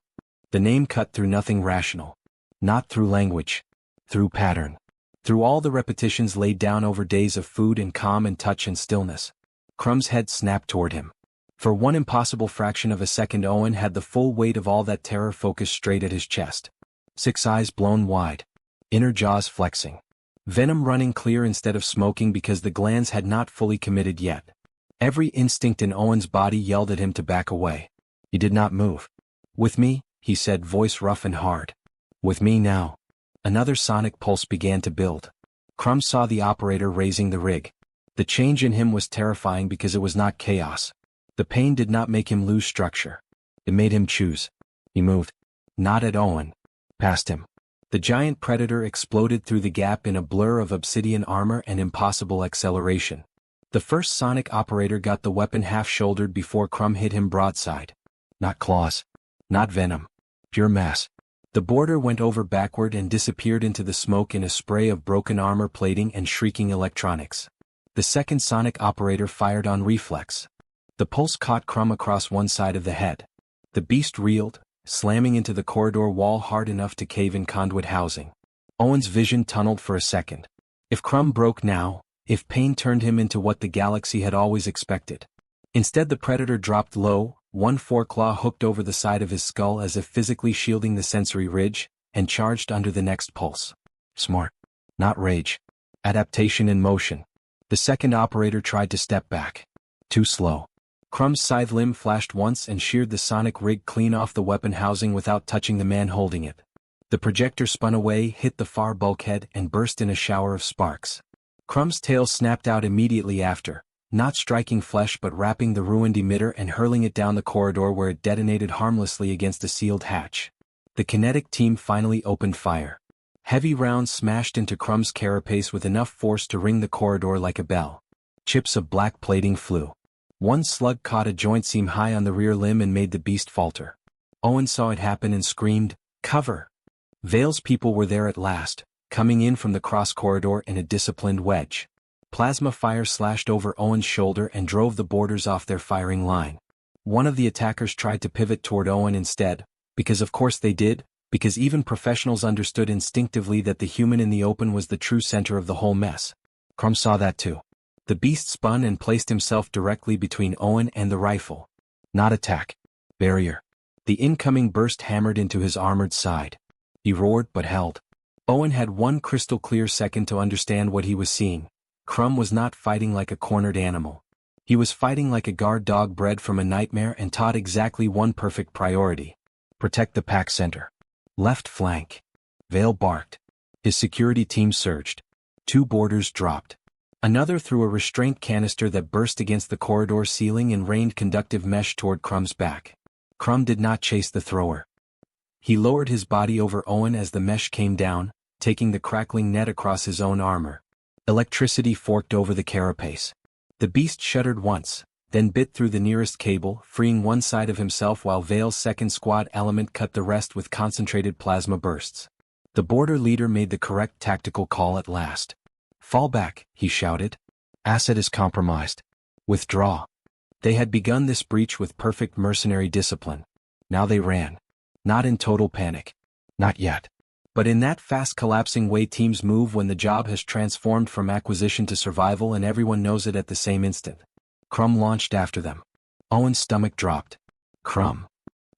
The name cut through nothing rational. Not through language. Through pattern. Through all the repetitions laid down over days of food and calm and touch and stillness. Crumb's head snapped toward him. For one impossible fraction of a second Owen had the full weight of all that terror focused straight at his chest. 6 eyes blown wide. Inner jaws flexing. Venom running clear instead of smoking because the glands had not fully committed yet. Every instinct in Owen's body yelled at him to back away. He did not move. With me, he said, voice rough and hard. With me now. Another sonic pulse began to build. Crumb saw the operator raising the rig. The change in him was terrifying because it was not chaos. The pain did not make him lose structure. It made him choose. He moved. Not at Owen. Past him. The giant predator exploded through the gap in a blur of obsidian armor and impossible acceleration. The first sonic operator got the weapon half-shouldered before Crumb hit him broadside. Not claws. Not venom. Pure mass. The boarder went over backward and disappeared into the smoke in a spray of broken armor plating and shrieking electronics. The second sonic operator fired on reflex. The pulse caught Crumb across one side of the head. The beast reeled, slamming into the corridor wall hard enough to cave in conduit housing. Owen's vision tunneled for a second. If Crumb broke now, if pain turned him into what the galaxy had always expected. Instead the predator dropped low, one foreclaw hooked over the side of his skull as if physically shielding the sensory ridge, and charged under the next pulse. Smart. Not rage. Adaptation in motion. The second operator tried to step back. Too slow. Crumb's scythe limb flashed once and sheared the sonic rig clean off the weapon housing without touching the man holding it. The projector spun away, hit the far bulkhead, and burst in a shower of sparks. Crumb's tail snapped out immediately after, not striking flesh but wrapping the ruined emitter and hurling it down the corridor where it detonated harmlessly against a sealed hatch. The kinetic team finally opened fire. Heavy rounds smashed into Crumb's carapace with enough force to ring the corridor like a bell. Chips of black plating flew. One slug caught a joint seam high on the rear limb and made the beast falter. Owen saw it happen and screamed, "Cover!" Vale's people were there at last, coming in from the cross corridor in a disciplined wedge. Plasma fire slashed over Owen's shoulder and drove the boarders off their firing line. One of the attackers tried to pivot toward Owen instead, because of course they did, because even professionals understood instinctively that the human in the open was the true center of the whole mess. Crumb saw that too. The beast spun and placed himself directly between Owen and the rifle. Not attack. Barrier. The incoming burst hammered into his armored side. He roared but held. Owen had one crystal-clear second to understand what he was seeing. Crumb was not fighting like a cornered animal. He was fighting like a guard dog bred from a nightmare and taught exactly one perfect priority. Protect the pack center. Left flank. Vale barked. His security team surged. 2 boarders dropped. Another threw a restraint canister that burst against the corridor ceiling and rained conductive mesh toward Crumb's back. Crumb did not chase the thrower. He lowered his body over Owen as the mesh came down, taking the crackling net across his own armor. Electricity forked over the carapace. The beast shuddered once, then bit through the nearest cable, freeing one side of himself while Vale's second squad element cut the rest with concentrated plasma bursts. The boarder leader made the correct tactical call at last. "Fall back," he shouted. "Asset is compromised. Withdraw." They had begun this breach with perfect mercenary discipline. Now they ran. Not in total panic. Not yet. But in that fast collapsing way teams move when the job has transformed from acquisition to survival and everyone knows it at the same instant. Crumb launched after them. Owen's stomach dropped. Crumb.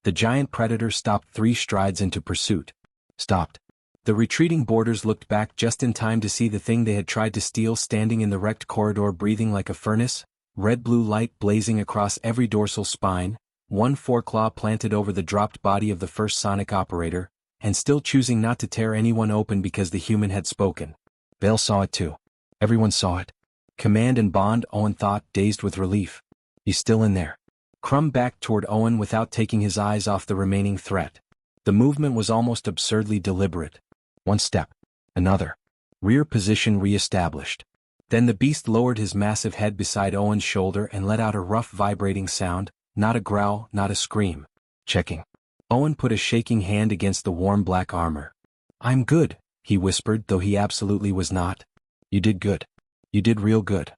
The giant predator stopped 3 strides into pursuit. Stopped. The retreating boarders looked back just in time to see the thing they had tried to steal standing in the wrecked corridor breathing like a furnace, red-blue light blazing across every dorsal spine, one foreclaw planted over the dropped body of the first sonic operator, and still choosing not to tear anyone open because the human had spoken. Vale saw it too. Everyone saw it. Command and Bond, Owen thought, dazed with relief. He's still in there. Crumb backed toward Owen without taking his eyes off the remaining threat. The movement was almost absurdly deliberate. One step. Another. Rear position re-established. Then the beast lowered his massive head beside Owen's shoulder and let out a rough vibrating sound, not a growl, not a scream. Checking. Owen put a shaking hand against the warm black armor. I'm good, he whispered, though he absolutely was not. You did good. You did real good.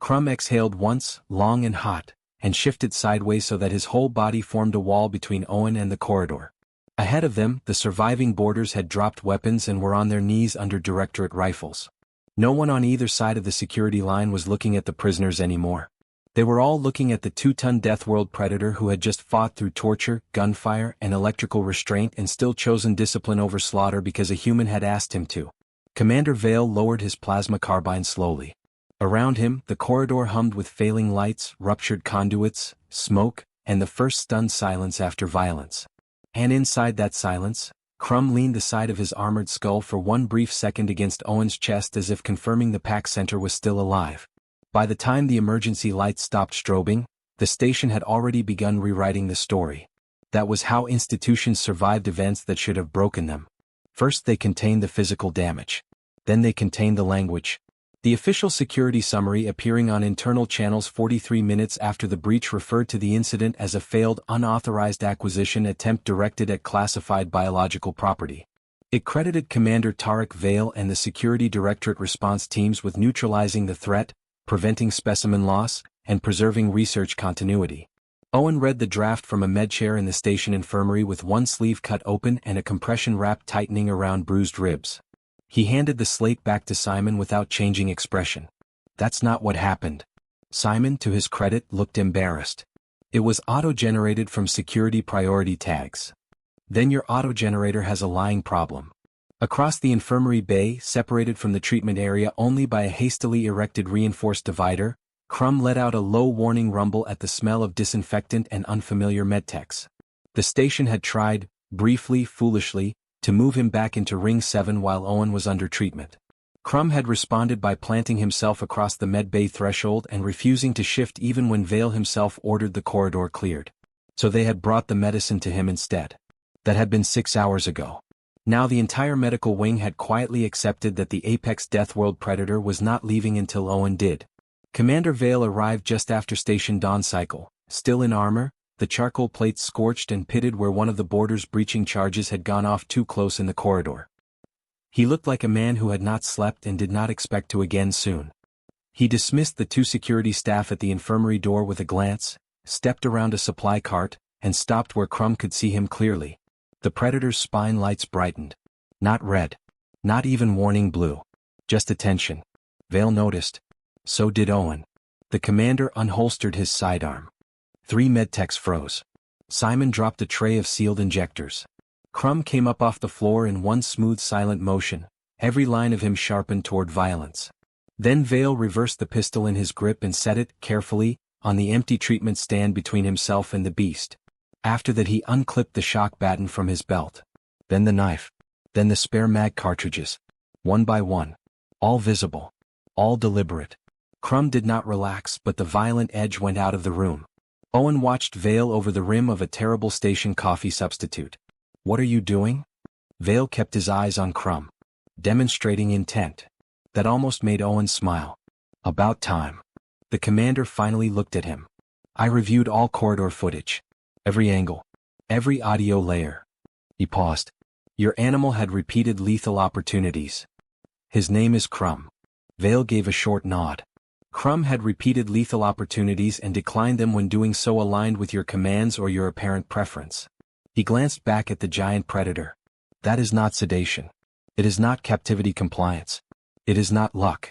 Crumb exhaled once, long and hot, and shifted sideways so that his whole body formed a wall between Owen and the corridor. Ahead of them, the surviving boarders had dropped weapons and were on their knees under directorate rifles. No one on either side of the security line was looking at the prisoners anymore. They were all looking at the 2-ton Death World Predator who had just fought through torture, gunfire, and electrical restraint and still chosen discipline over slaughter because a human had asked him to. Commander Vale lowered his plasma carbine slowly. Around him, the corridor hummed with failing lights, ruptured conduits, smoke, and the first stunned silence after violence. And inside that silence, Crumb leaned the side of his armored skull for one brief second against Owen's chest as if confirming the pack center was still alive. By the time the emergency lights stopped strobing, the station had already begun rewriting the story. That was how institutions survived events that should have broken them. First they contained the physical damage. Then they contained the language. The official security summary appearing on internal channels 43 minutes after the breach referred to the incident as a failed unauthorized acquisition attempt directed at classified biological property. It credited Commander Tarek Vale and the Security Directorate response teams with neutralizing the threat, preventing specimen loss, and preserving research continuity. Owen read the draft from a medchair in the station infirmary with one sleeve cut open and a compression wrap tightening around bruised ribs. He handed the slate back to Simon without changing expression. That's not what happened. Simon, to his credit, looked embarrassed. It was auto-generated from security priority tags. Then your auto-generator has a lying problem. Across the infirmary bay, separated from the treatment area only by a hastily erected reinforced divider, Crumb let out a low warning rumble at the smell of disinfectant and unfamiliar medtechs. The station had tried, briefly, foolishly, to move him back into Ring 7 while Owen was under treatment. Crumb had responded by planting himself across the medbay threshold and refusing to shift even when Vale himself ordered the corridor cleared. So they had brought the medicine to him instead. That had been 6 hours ago. Now the entire medical wing had quietly accepted that the Apex Death World Predator was not leaving until Owen did. Commander Vale arrived just after Station Dawn Cycle, still in armor, the charcoal plates scorched and pitted where one of the boarders' breaching charges had gone off too close in the corridor. He looked like a man who had not slept and did not expect to again soon. He dismissed the 2 security staff at the infirmary door with a glance, stepped around a supply cart, and stopped where Crumb could see him clearly. The Predator's spine lights brightened. Not red. Not even warning blue. Just attention. Vale noticed. So did Owen. The commander unholstered his sidearm. 3 medtechs froze. Simon dropped a tray of sealed injectors. Crumb came up off the floor in one smooth silent motion, every line of him sharpened toward violence. Then Vale reversed the pistol in his grip and set it, carefully, on the empty treatment stand between himself and the beast. After that he unclipped the shock baton from his belt. Then the knife. Then the spare mag cartridges. One by one. All visible. All deliberate. Crumb did not relax, but the violent edge went out of the room. Owen watched Vale over the rim of a terrible station coffee substitute. What are you doing? Vale kept his eyes on Crumb, demonstrating intent. That almost made Owen smile. About time. The commander finally looked at him. I reviewed all corridor footage. Every angle. Every audio layer. He paused. Your animal had repeated lethal opportunities. His name is Crumb. Vale gave a short nod. Crumb had repeated lethal opportunities and declined them when doing so aligned with your commands or your apparent preference. He glanced back at the giant predator. That is not sedation. It is not captivity compliance. It is not luck.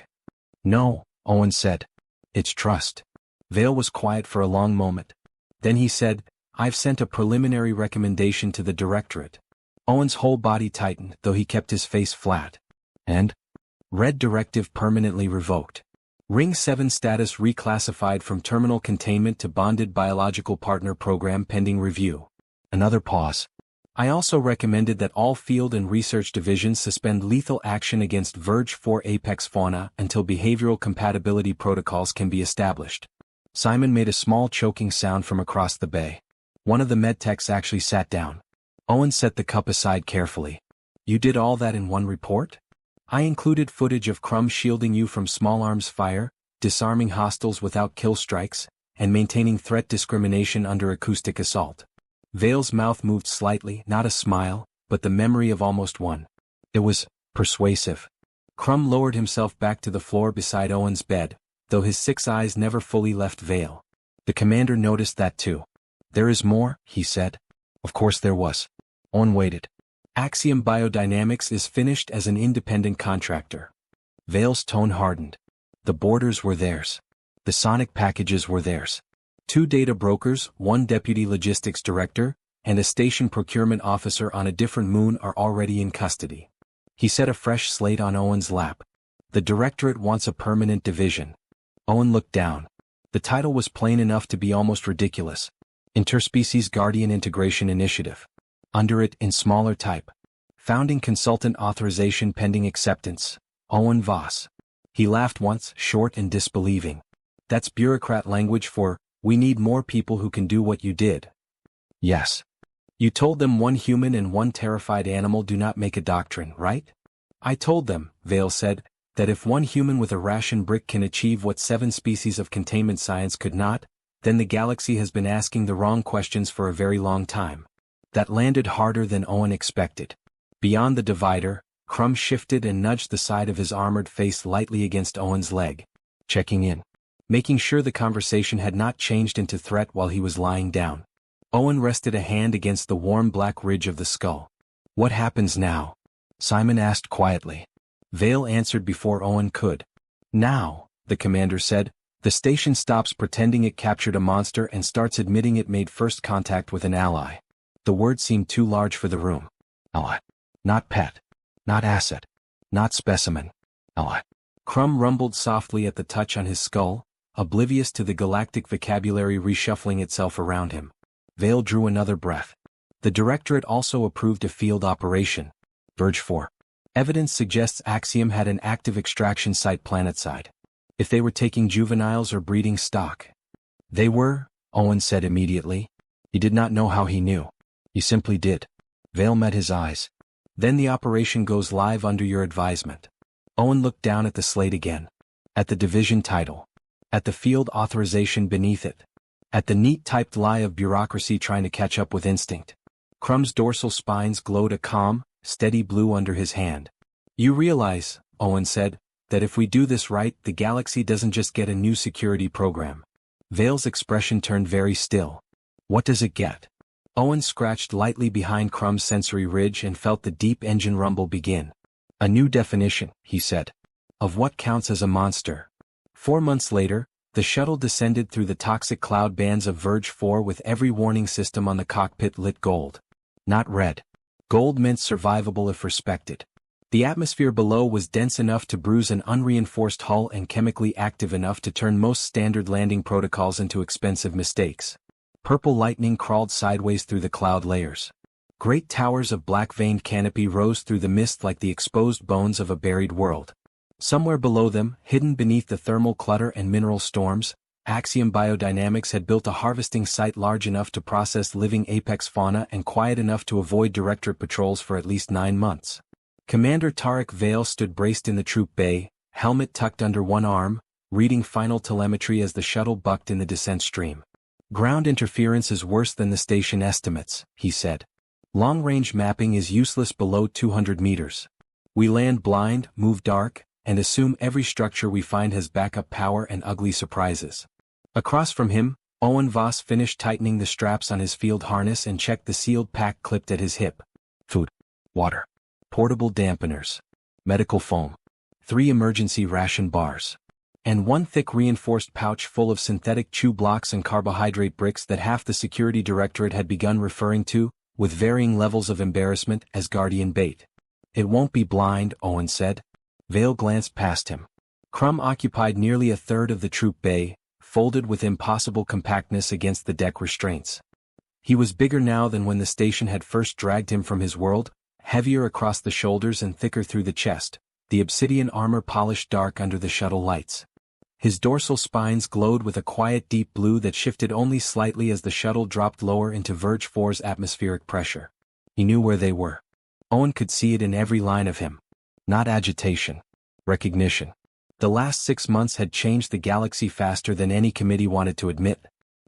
No, Owen said. It's trust. Vale was quiet for a long moment. Then he said, I've sent a preliminary recommendation to the directorate. Owen's whole body tightened, though he kept his face flat. And? Red directive permanently revoked. Ring 7 status reclassified from terminal containment to bonded biological partner program pending review. Another pause. I also recommended that all field and research divisions suspend lethal action against Verge 4 apex fauna until behavioral compatibility protocols can be established. Simon made a small choking sound from across the bay. One of the medtechs actually sat down. Owen set the cup aside carefully. You did all that in one report? I included footage of Crumb shielding you from small arms fire, disarming hostiles without kill strikes, and maintaining threat discrimination under acoustic assault. Vale's mouth moved slightly, not a smile, but the memory of almost one. It was persuasive. Crumb lowered himself back to the floor beside Owen's bed, though his 6 eyes never fully left Vale. The commander noticed that too. There is more, he said. Of course there was. Owen waited. Axiom Biodynamics is finished as an independent contractor. Vale's tone hardened. The borders were theirs. The sonic packages were theirs. 2 data brokers, 1 deputy logistics director, and a station procurement officer on a different moon are already in custody. He set a fresh slate on Owen's lap. The directorate wants a permanent division. Owen looked down. The title was plain enough to be almost ridiculous. Interspecies Guardian Integration Initiative. Under it, in smaller type. Founding Consultant Authorization Pending Acceptance. Owen Voss. He laughed once, short and disbelieving. That's bureaucrat language for, we need more people who can do what you did. Yes. You told them 1 human and 1 terrified animal do not make a doctrine, right? I told them, Vale said, that if 1 human with a ration brick can achieve what 7 species of containment science could not, then the galaxy has been asking the wrong questions for a very long time. That landed harder than Owen expected. Beyond the divider, Crumb shifted and nudged the side of his armored face lightly against Owen's leg. Checking in. Making sure the conversation had not changed into threat while he was lying down. Owen rested a hand against the warm black ridge of the skull. What happens now? Simon asked quietly. Vale answered before Owen could. Now, the commander said, the station stops pretending it captured a monster and starts admitting it made first contact with an ally. The word seemed too large for the room. Ally. Not pet. Not asset. Not specimen. Ally. Crumb rumbled softly at the touch on his skull, oblivious to the galactic vocabulary reshuffling itself around him. Vale drew another breath. The directorate also approved a field operation. Verge 4. Evidence suggests Axiom had an active extraction site planetside. If they were taking juveniles or breeding stock. They were, Owen said immediately. He did not know how he knew. He simply did. Vale met his eyes. Then the operation goes live under your advisement. Owen looked down at the slate again. At the division title. At the field authorization beneath it. At the neat typed lie of bureaucracy trying to catch up with instinct. Crumb's dorsal spines glowed a calm, steady blue under his hand. You realize, Owen said, that if we do this right, the galaxy doesn't just get a new security program. Vale's expression turned very still. What does it get? Owen scratched lightly behind Crumb's sensory ridge and felt the deep engine rumble begin. A new definition, he said, of what counts as a monster. 4 months later, the shuttle descended through the toxic cloud bands of Verge 4 with every warning system on the cockpit lit gold. Not red. Gold meant survivable if respected. The atmosphere below was dense enough to bruise an unreinforced hull and chemically active enough to turn most standard landing protocols into expensive mistakes. Purple lightning crawled sideways through the cloud layers. Great towers of black-veined canopy rose through the mist like the exposed bones of a buried world. Somewhere below them, hidden beneath the thermal clutter and mineral storms, Axiom Biodynamics had built a harvesting site large enough to process living apex fauna and quiet enough to avoid directorate patrols for at least 9 months. Commander Tarek Vale stood braced in the troop bay, helmet tucked under one arm, reading final telemetry as the shuttle bucked in the descent stream. Ground interference is worse than the station estimates, he said. Long-range mapping is useless below 200 meters. We land blind, move dark, and assume every structure we find has backup power and ugly surprises. Across from him, Owen Voss finished tightening the straps on his field harness and checked the sealed pack clipped at his hip. Food. Water. Portable dampeners. Medical foam. 3 emergency ration bars. And 1 thick reinforced pouch full of synthetic chew blocks and carbohydrate bricks that half the security directorate had begun referring to, with varying levels of embarrassment, as guardian bait. It won't be blind, Owen said. Vale glanced past him. Crumb occupied nearly a third of the troop bay, folded with impossible compactness against the deck restraints. He was bigger now than when the station had first dragged him from his world, heavier across the shoulders and thicker through the chest, the obsidian armor polished dark under the shuttle lights. His dorsal spines glowed with a quiet deep blue that shifted only slightly as the shuttle dropped lower into Verge 4's atmospheric pressure. He knew where they were. Owen could see it in every line of him. Not agitation. Recognition. The last 6 months had changed the galaxy faster than any committee wanted to admit.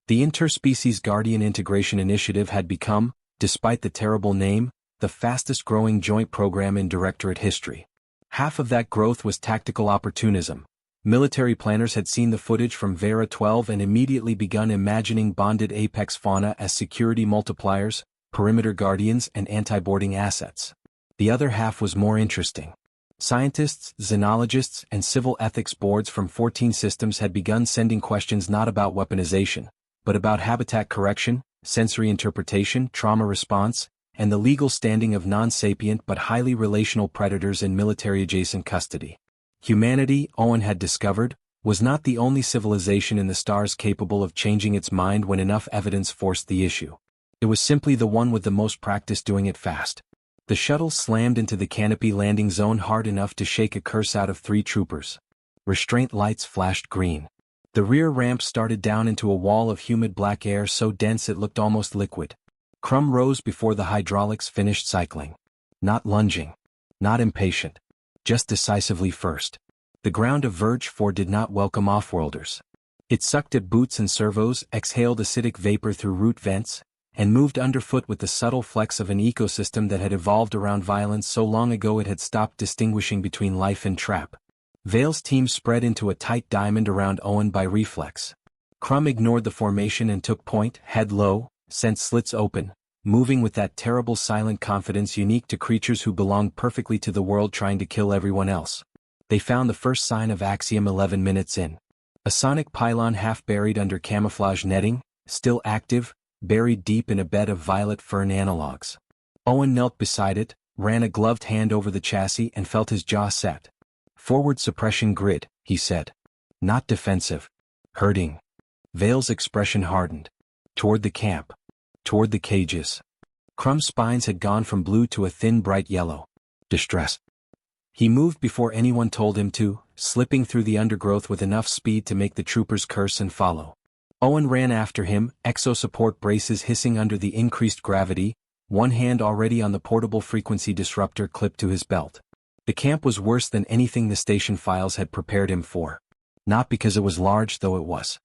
The Interspecies Guardian Integration Initiative had become, despite the terrible name, the fastest-growing joint program in Directorate history. Half of that growth was tactical opportunism. Military planners had seen the footage from Vera 12 and immediately begun imagining bonded apex fauna as security multipliers, perimeter guardians and anti-boarding assets. The other half was more interesting. Scientists, xenologists, and civil ethics boards from 14 systems had begun sending questions not about weaponization, but about habitat correction, sensory interpretation, trauma response, and the legal standing of non-sapient but highly relational predators in military-adjacent custody. Humanity, Owen had discovered, was not the only civilization in the stars capable of changing its mind when enough evidence forced the issue. It was simply the one with the most practice doing it fast. The shuttle slammed into the canopy landing zone hard enough to shake a curse out of 3 troopers. Restraint lights flashed green. The rear ramp started down into a wall of humid black air so dense it looked almost liquid. Crumb rose before the hydraulics finished cycling. Not lunging. Not impatient. Just decisively first. The ground of Verge 4 did not welcome offworlders. It sucked at boots and servos, exhaled acidic vapor through root vents, and moved underfoot with the subtle flex of an ecosystem that had evolved around violence so long ago it had stopped distinguishing between life and trap. Vale's team spread into a tight diamond around Owen by reflex. Crumb ignored the formation and took point, head low, sent slits open, moving with that terrible silent confidence unique to creatures who belong perfectly to the world trying to kill everyone else. They found the first sign of Axiom 11 minutes in. A sonic pylon half buried under camouflage netting, still active, buried deep in a bed of violet fern analogs. Owen knelt beside it, ran a gloved hand over the chassis and felt his jaw set. Forward suppression grid, he said. Not defensive. Hurting. Vale's expression hardened. Toward the camp. Toward the cages. Crumb's spines had gone from blue to a thin bright yellow. Distress. He moved before anyone told him to, slipping through the undergrowth with enough speed to make the troopers curse and follow. Owen ran after him, exo-support braces hissing under the increased gravity, one hand already on the portable frequency disruptor clipped to his belt. The camp was worse than anything the station files had prepared him for. Not because it was large, though it was.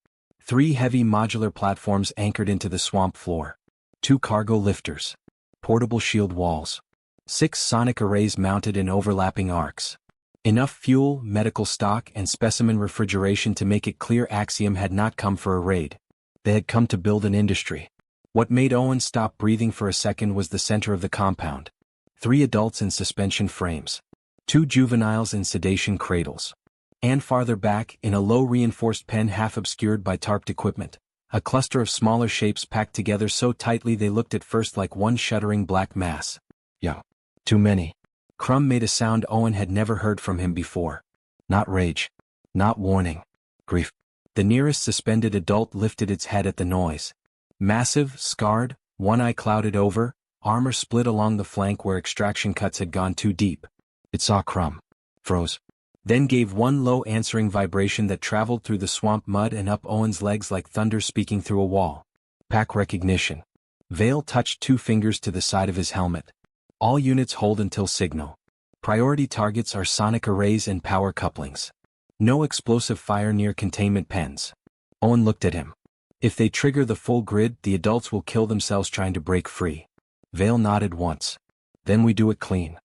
3 heavy modular platforms anchored into the swamp floor. 2 cargo lifters. Portable shield walls. 6 sonic arrays mounted in overlapping arcs. Enough fuel, medical stock, and specimen refrigeration to make it clear Axiom had not come for a raid. They had come to build an industry. What made Owen stop breathing for a second was the center of the compound. 3 adults in suspension frames. 2 juveniles in sedation cradles. And farther back, in a low reinforced pen half obscured by tarped equipment, a cluster of smaller shapes packed together so tightly they looked at first like one shuddering black mass. Yeah. Too many. Crumb made a sound Owen had never heard from him before. Not rage. Not warning. Grief. The nearest suspended adult lifted its head at the noise. Massive, scarred, one eye clouded over, armor split along the flank where extraction cuts had gone too deep. It saw Crumb. Froze. Then gave one low answering vibration that traveled through the swamp mud and up Owen's legs like thunder speaking through a wall. Pack recognition. Vale touched 2 fingers to the side of his helmet. All units hold until signal. Priority targets are sonic arrays and power couplings. No explosive fire near containment pens. Owen looked at him. If they trigger the full grid, the adults will kill themselves trying to break free. Vale nodded once. Then we do it clean.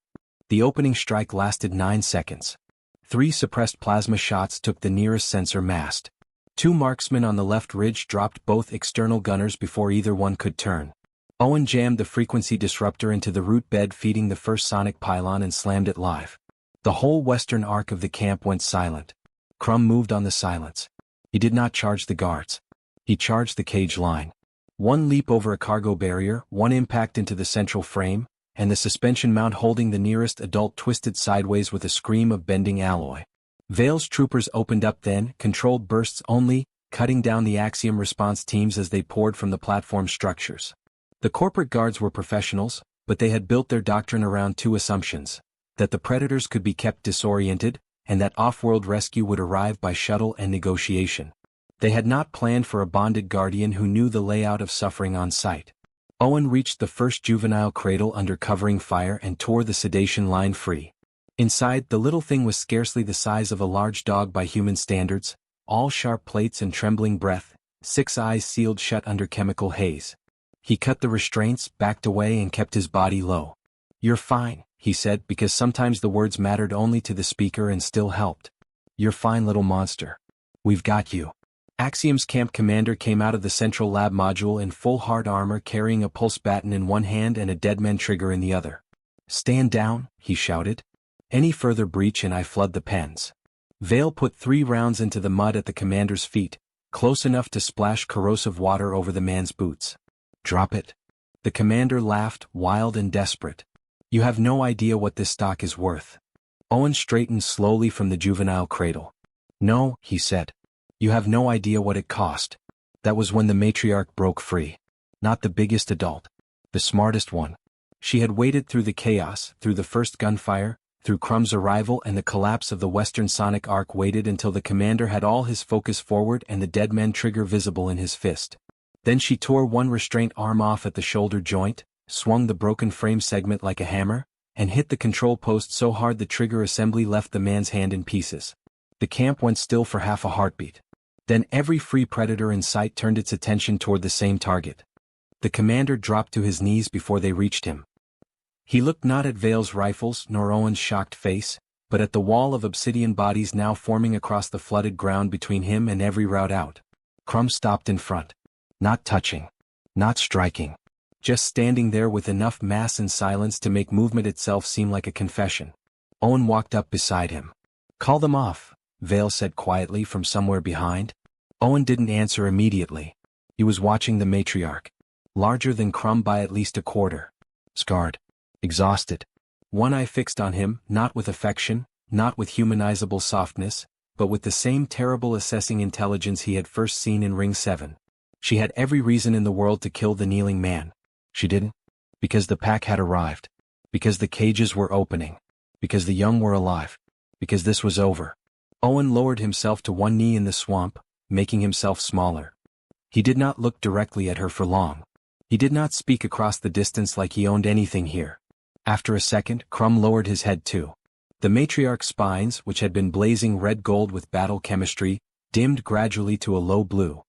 The opening strike lasted 9 seconds. 3 suppressed plasma shots took the nearest sensor mast. 2 marksmen on the left ridge dropped both external gunners before either one could turn. Owen jammed the frequency disruptor into the root bed feeding the first sonic pylon and slammed it live. The whole western arc of the camp went silent. Crumb moved on the silence. He did not charge the guards. He charged the cage line. 1 leap over a cargo barrier, 1 impact into the central frame, and the suspension mount holding the nearest adult twisted sideways with a scream of bending alloy. Vale's troopers opened up then, controlled bursts only, cutting down the Axiom response teams as they poured from the platform structures. The corporate guards were professionals, but they had built their doctrine around two assumptions: that the predators could be kept disoriented, and that off-world rescue would arrive by shuttle and negotiation. They had not planned for a bonded guardian who knew the layout of suffering on sight. Owen reached the first juvenile cradle under covering fire and tore the sedation line free. Inside, the little thing was scarcely the size of a large dog by human standards, all sharp plates and trembling breath, 6 eyes sealed shut under chemical haze. He cut the restraints, backed away and kept his body low. "You're fine," he said, because sometimes the words mattered only to the speaker and still helped. "You're fine, little monster. We've got you." Axiom's camp commander came out of the central lab module in full hard armor, carrying a pulse baton in one hand and a deadman trigger in the other. "Stand down," he shouted. "Any further breach and I flood the pens." Vale put 3 rounds into the mud at the commander's feet, close enough to splash corrosive water over the man's boots. "Drop it." The commander laughed, wild and desperate. "You have no idea what this stock is worth." Owen straightened slowly from the juvenile cradle. "No," he said. "You have no idea what it cost." That was when the matriarch broke free. Not the biggest adult. The smartest one. She had waited through the chaos, through the first gunfire, through Crumb's arrival and the collapse of the Western Sonic Arc, waited until the commander had all his focus forward and the deadman trigger visible in his fist. Then she tore one restraint arm off at the shoulder joint, swung the broken frame segment like a hammer, and hit the control post so hard the trigger assembly left the man's hand in pieces. The camp went still for half a heartbeat. Then every free predator in sight turned its attention toward the same target. The commander dropped to his knees before they reached him. He looked not at Vale's rifles nor Owen's shocked face, but at the wall of obsidian bodies now forming across the flooded ground between him and every route out. Crumb stopped in front. Not touching. Not striking. Just standing there with enough mass and silence to make movement itself seem like a confession. Owen walked up beside him. "Call them off," Vale said quietly from somewhere behind. Owen didn't answer immediately. He was watching the matriarch. Larger than Crumb by at least a quarter. Scarred. Exhausted. One eye fixed on him, not with affection, not with humanizable softness, but with the same terrible assessing intelligence he had first seen in Ring 7. She had every reason in the world to kill the kneeling man. She didn't. Because the pack had arrived. Because the cages were opening. Because the young were alive. Because this was over. Owen lowered himself to one knee in the swamp, making himself smaller. He did not look directly at her for long. He did not speak across the distance like he owned anything here. After a second, Crumb lowered his head too. The matriarch's spines, which had been blazing red-gold with battle chemistry, dimmed gradually to a low blue.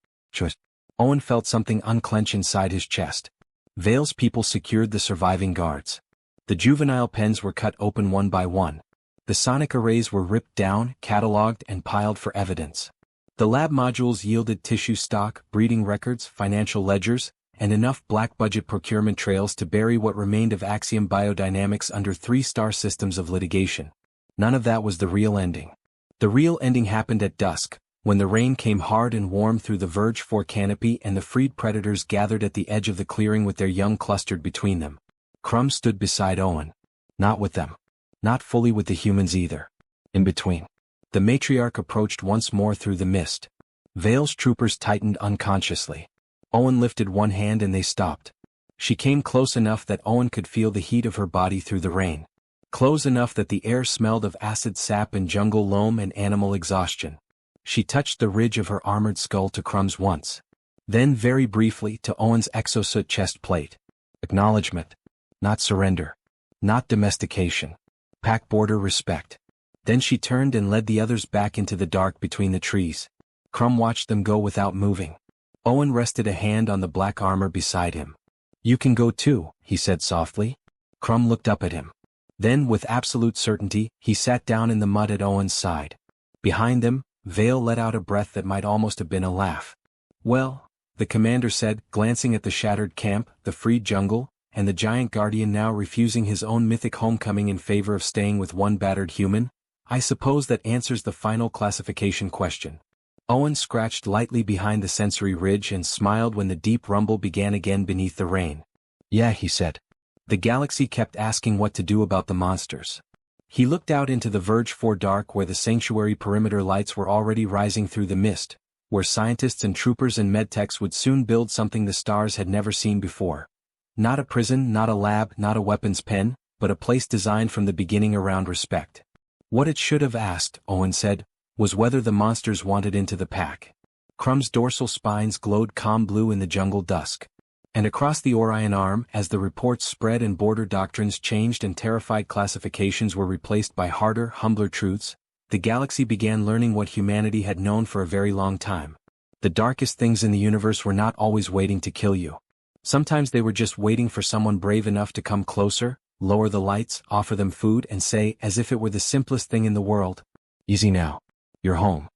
Owen felt something unclench inside his chest. Vale's people secured the surviving guards. The juvenile pens were cut open one by one. The sonic arrays were ripped down, catalogued, and piled for evidence. The lab modules yielded tissue stock, breeding records, financial ledgers, and enough black-budget procurement trails to bury what remained of Axiom biodynamics under 3-star systems of litigation. None of that was the real ending. The real ending happened at dusk, when the rain came hard and warm through the Verge 4 canopy and the freed predators gathered at the edge of the clearing with their young clustered between them. Crumb stood beside Owen. Not with them. Not fully with the humans either. In between. The matriarch approached once more through the mist. Vale's troopers tightened unconsciously. Owen lifted one hand and they stopped. She came close enough that Owen could feel the heat of her body through the rain. Close enough that the air smelled of acid sap and jungle loam and animal exhaustion. She touched the ridge of her armored skull to Crumb's once. Then very briefly to Owen's exosuit chest plate. Acknowledgement. Not surrender. Not domestication. Pack border respect. Then she turned and led the others back into the dark between the trees. Crumb watched them go without moving. Owen rested a hand on the black armor beside him. "You can go too," he said softly. Crumb looked up at him. Then, with absolute certainty, he sat down in the mud at Owen's side. Behind them, Vale let out a breath that might almost have been a laugh. "Well," the commander said, glancing at the shattered camp, the freed jungle, and the giant guardian now refusing his own mythic homecoming in favor of staying with one battered human, "I suppose that answers the final classification question." Owen scratched lightly behind the sensory ridge and smiled when the deep rumble began again beneath the rain. "Yeah," he said. "The galaxy kept asking what to do about the monsters. He looked out into the verge for dark where the sanctuary perimeter lights were already rising through the mist, where scientists and troopers and medtechs would soon build something the stars had never seen before. Not a prison, not a lab, not a weapons pen, but a place designed from the beginning around respect. What it should have asked, Owen said, was whether the monsters wanted into the pack. Crumb's dorsal spines glowed calm blue in the jungle dusk. And across the Orion arm, as the reports spread and border doctrines changed and terrified classifications were replaced by harder, humbler truths, the galaxy began learning what humanity had known for a very long time. The darkest things in the universe were not always waiting to kill you. Sometimes they were just waiting for someone brave enough to come closer, lower the lights, offer them food and say, as if it were the simplest thing in the world, "Easy now. You're home."